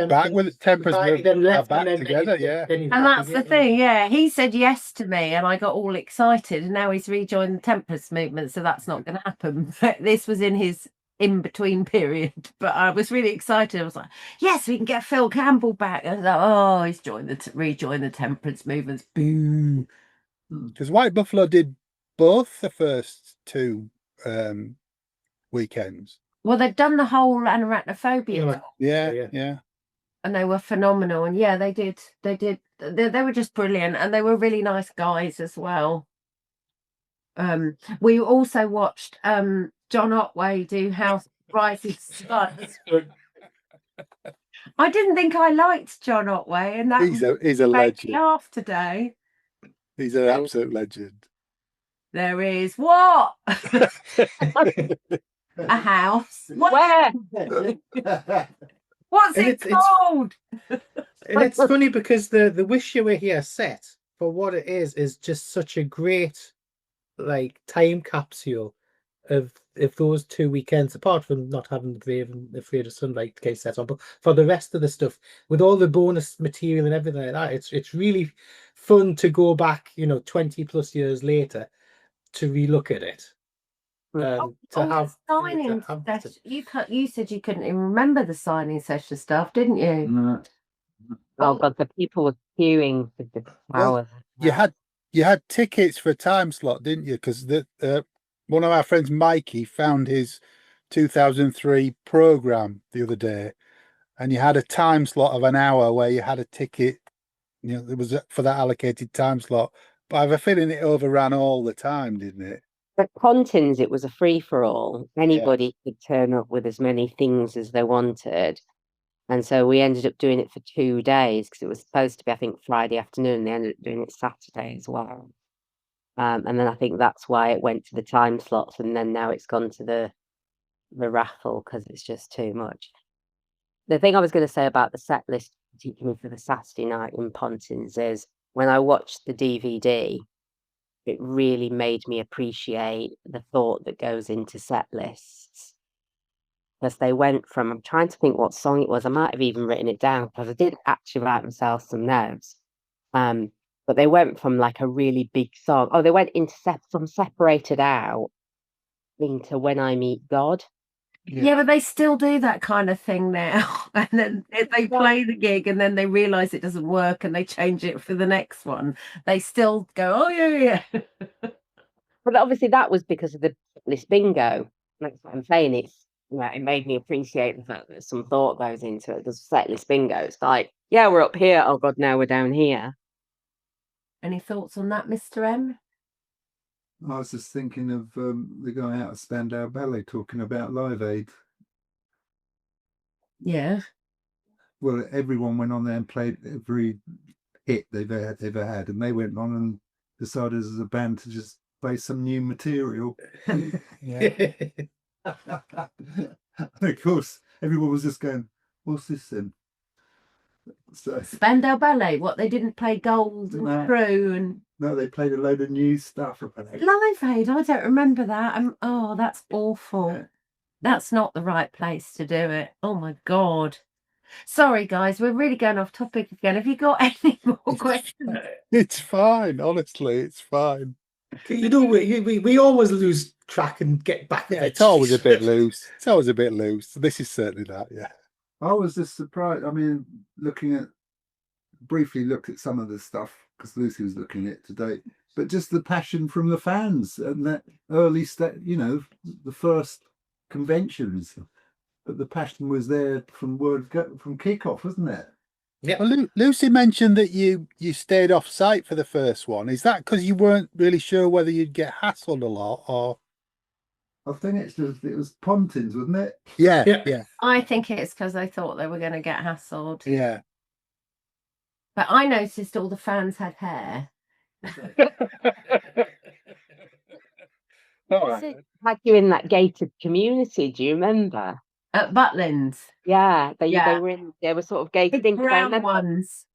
S2: Back with Temperance,
S1: then left
S2: back
S1: and then
S2: together, yeah.
S3: And that's the thing, yeah. He said yes to me and I got all excited, and now he's rejoined the Temperance movement, so that's not going to happen. But this was in his in between period, but I was really excited. I was like, yes, we can get Phil Campbell back. I was like, oh, he's rejoined the temperance movements. Boo.
S2: Because White Buffalo did both the first two weekends.
S3: Well, they'd done the whole anarachnophobia,
S2: Yeah.
S3: and they were phenomenal. And yeah, they did. They were just brilliant, and they were really nice guys as well. We also watched John Otway do House Rising Studs. I didn't think I liked John Otway, and that
S2: He's a
S3: made me
S2: legend.
S3: laugh today.
S2: He's an absolute legend.
S3: There is what? A house.
S4: Where?
S3: What's
S1: And
S3: it
S1: it's-
S3: called?
S1: And it's funny because the Wish You Were Here set, for what it is just such a great like time capsule of those 2 weekends, apart from not having the Brave and Afraid of Sunlight case set on, but for the rest of the stuff, with all the bonus material and everything like that, it's really fun to go back, 20 plus years later to relook at it. To have
S3: signing
S1: to have-
S3: session. You said you couldn't even remember the signing session stuff, didn't you?
S6: No.
S4: Oh God, the people were queuing for the
S2: Well,
S4: hours.
S2: You had tickets for a time slot, didn't you? Because one of our friends, Mikey, found his 2003 program the other day, and you had a time slot of an hour where you had a ticket. It was for that allocated time slot. But I have a feeling it overran all the time, didn't it?
S4: At Pontins, it was a free for all. Anybody could turn up with as many things as they wanted. And so we ended up doing it for 2 days because it was supposed to be, I think, Friday afternoon. They ended up doing it Saturday as well. And then I think that's why it went to the time slots, and then now it's gone to the raffle because it's just too much. The thing I was going to say about the set list, particularly for the Saturday night in Pontins, is when I watched the DVD, it really made me appreciate the thought that goes into set lists. Because they went from, I'm trying to think what song it was. I might have even written it down because I did actually write myself some notes. But they went from like a really big song. Oh, they went into from Separated Out into When I Meet God.
S3: Yeah, but they still do that kind of thing now. And then they play the gig and then they realise it doesn't work and they change it for the next one. They still go, oh, yeah.
S4: But obviously that was because of the list bingo. That's what I'm saying. It made me appreciate the fact that some thought goes into it. There's set list bingo. It's like, yeah, we're up here. Oh, God, now we're down here.
S3: Any thoughts on that, Mr. M?
S6: I was just thinking of the guy out of Spandau Ballet talking about Live Aid.
S3: Yeah.
S6: Well, everyone went on there and played every hit they've ever had, and they went on and decided as a band to just play some new material.
S2: Yeah.
S6: Of course, everyone was just going, "What's this then?" So
S3: Spandau Ballet, what, they didn't play Gold and
S6: No.
S3: True and
S6: no, they played a load of new stuff.
S3: Live Aid? I don't remember that. Oh, that's awful.
S6: Yeah.
S3: That's not the right place to do it. Oh my God. Sorry, guys, we're really going off topic again. Have you got any more questions?
S2: It's fine, honestly, it's fine.
S1: we always lose track and get back.
S2: Yeah, it's always a bit loose. It's always a bit loose. This is certainly that, yeah.
S6: I was just surprised. I mean, briefly looked at some of the stuff because Lucy was looking at it today, but just the passion from the fans and that early the first conventions. But the passion was there from kickoff, wasn't it?
S1: Yeah.
S2: Well, Lucy mentioned that you stayed off site for the first one. Is that because you weren't really sure whether you'd get hassled a lot, or?
S6: I think it was Pontins, wasn't it?
S2: Yeah.
S3: I think it's because they thought they were going to get hassled.
S2: Yeah.
S3: But I noticed all the fans had hair.
S2: All right.
S4: Like you in that gated community, do you remember?
S3: At Butlins.
S4: Yeah, they
S3: Yeah.
S4: they were sort of gated in. 'Cause I
S3: Brown
S4: remember
S3: ones.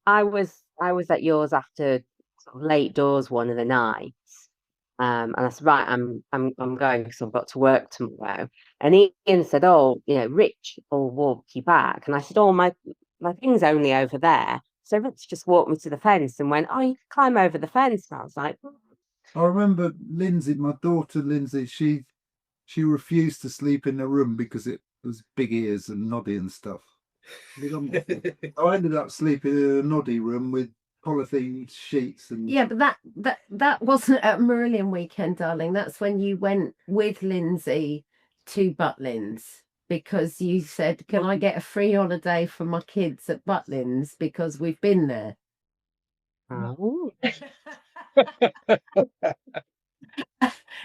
S4: I was at yours after sort of late doors one of the nights. And I said, right, I'm going because I've got to work tomorrow. And Ian said, oh, Rich will walk you back. And I said, oh, my thing's only over there. So Rich just walked me to the fence and went, oh, you can climb over the fence. And I was like,
S6: I remember Lindsay, my daughter Lindsay, she she refused to sleep in the room because it was big ears and noddy and stuff. I ended up sleeping in a noddy room with polythene sheets and
S3: Yeah, but that wasn't at Marillion Weekend, darling. That's when you went with Lindsay to Butlins because you said, "Can I get a free holiday for my kids at Butlins because we've been there."
S4: Oh.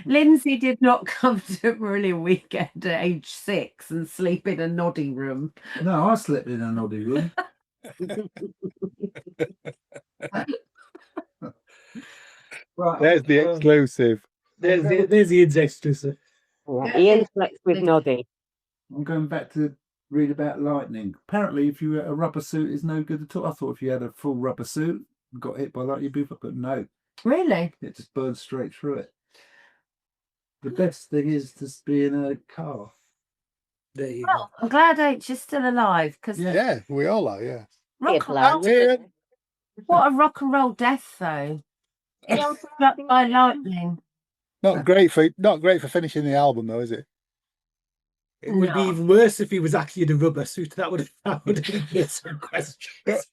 S3: Lindsay did not come to Marillion Weekend at age 6 and sleep in a noddy room.
S6: no, I slept in a noddy room. Right,
S2: There's the exclusive.
S1: There's Ian's exclusive.
S4: Yeah, Ian slept with Noddy.
S6: I'm going back to read about lightning. Apparently, if you wear a rubber suit, is no good at all. I thought if you had a full rubber suit and got hit by lightning, you'd be, but no,
S3: Really?
S6: it just burns straight through it. The best thing is to be in a car.
S1: There you
S3: Well, I'm glad H is still alive because
S2: Yeah, we all are. Yeah.
S3: rock
S4: bloke.
S3: what a rock and roll death though. It's struck by lightning.
S2: Not great for finishing the album though, is it?
S1: It would be
S3: No.
S1: even worse if he was actually in a rubber suit. That would have been some questions.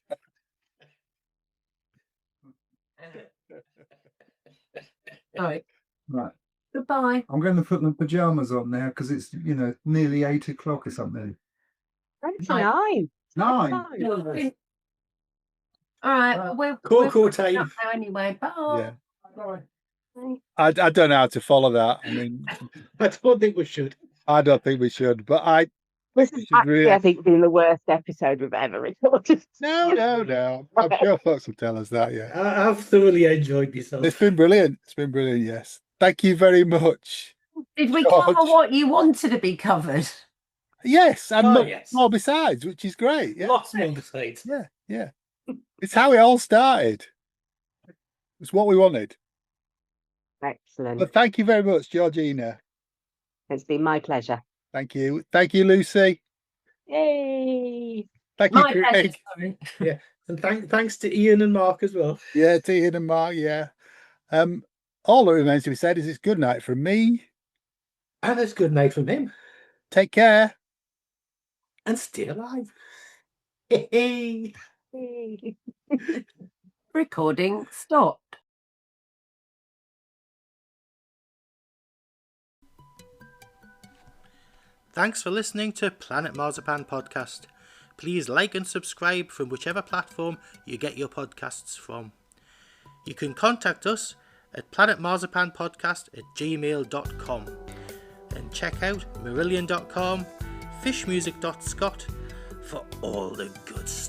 S3: Right.
S6: Right.
S3: Goodbye.
S6: I'm going to put my pajamas on now because it's, nearly 8 o'clock or something.
S4: It's
S3: Right.
S4: 9.
S6: 9.
S3: All right. We're
S1: Cocoa
S3: wrapping
S1: time.
S3: up now anyway. Bye.
S2: Yeah. I don't know how to follow that. I mean,
S1: I don't think we should.
S2: I don't think we should, but
S4: This
S2: We
S4: has
S2: should
S4: actually,
S2: really-
S4: I think, been the worst episode we've ever recorded.
S2: no. I'm sure folks will tell us that. Yeah,
S1: I've thoroughly enjoyed myself.
S2: it's been brilliant. It's been brilliant. Yes, thank you very much.
S3: Did we
S2: George.
S3: cover what you wanted to be covered?
S2: Yes, and
S1: Oh, yes.
S2: more besides, which is great. Yeah,
S1: Lots more besides.
S2: yeah. It's how it all started. It's what we wanted.
S4: Excellent.
S2: But thank you very much, Georgina.
S4: It's been my pleasure.
S2: Thank you, Lucy.
S4: Yay!
S2: Thank you,
S3: My pleasure,
S2: Craig.
S3: sorry.
S1: And thanks to Ian and Mark as well.
S2: Yeah, to Ian and Mark. Yeah. All that remains to be said is it's good night from me.
S1: And it's good night from him.
S2: Take care.
S1: And stay alive. Hey.
S3: Recording stopped.
S1: Thanks for listening to Planet Marzipan Podcast. Please like and subscribe from whichever platform you get your podcasts from. You can contact us at planetmarzipanpodcast@gmail.com and check out marillion.com, fishmusic.scot for all the good stuff.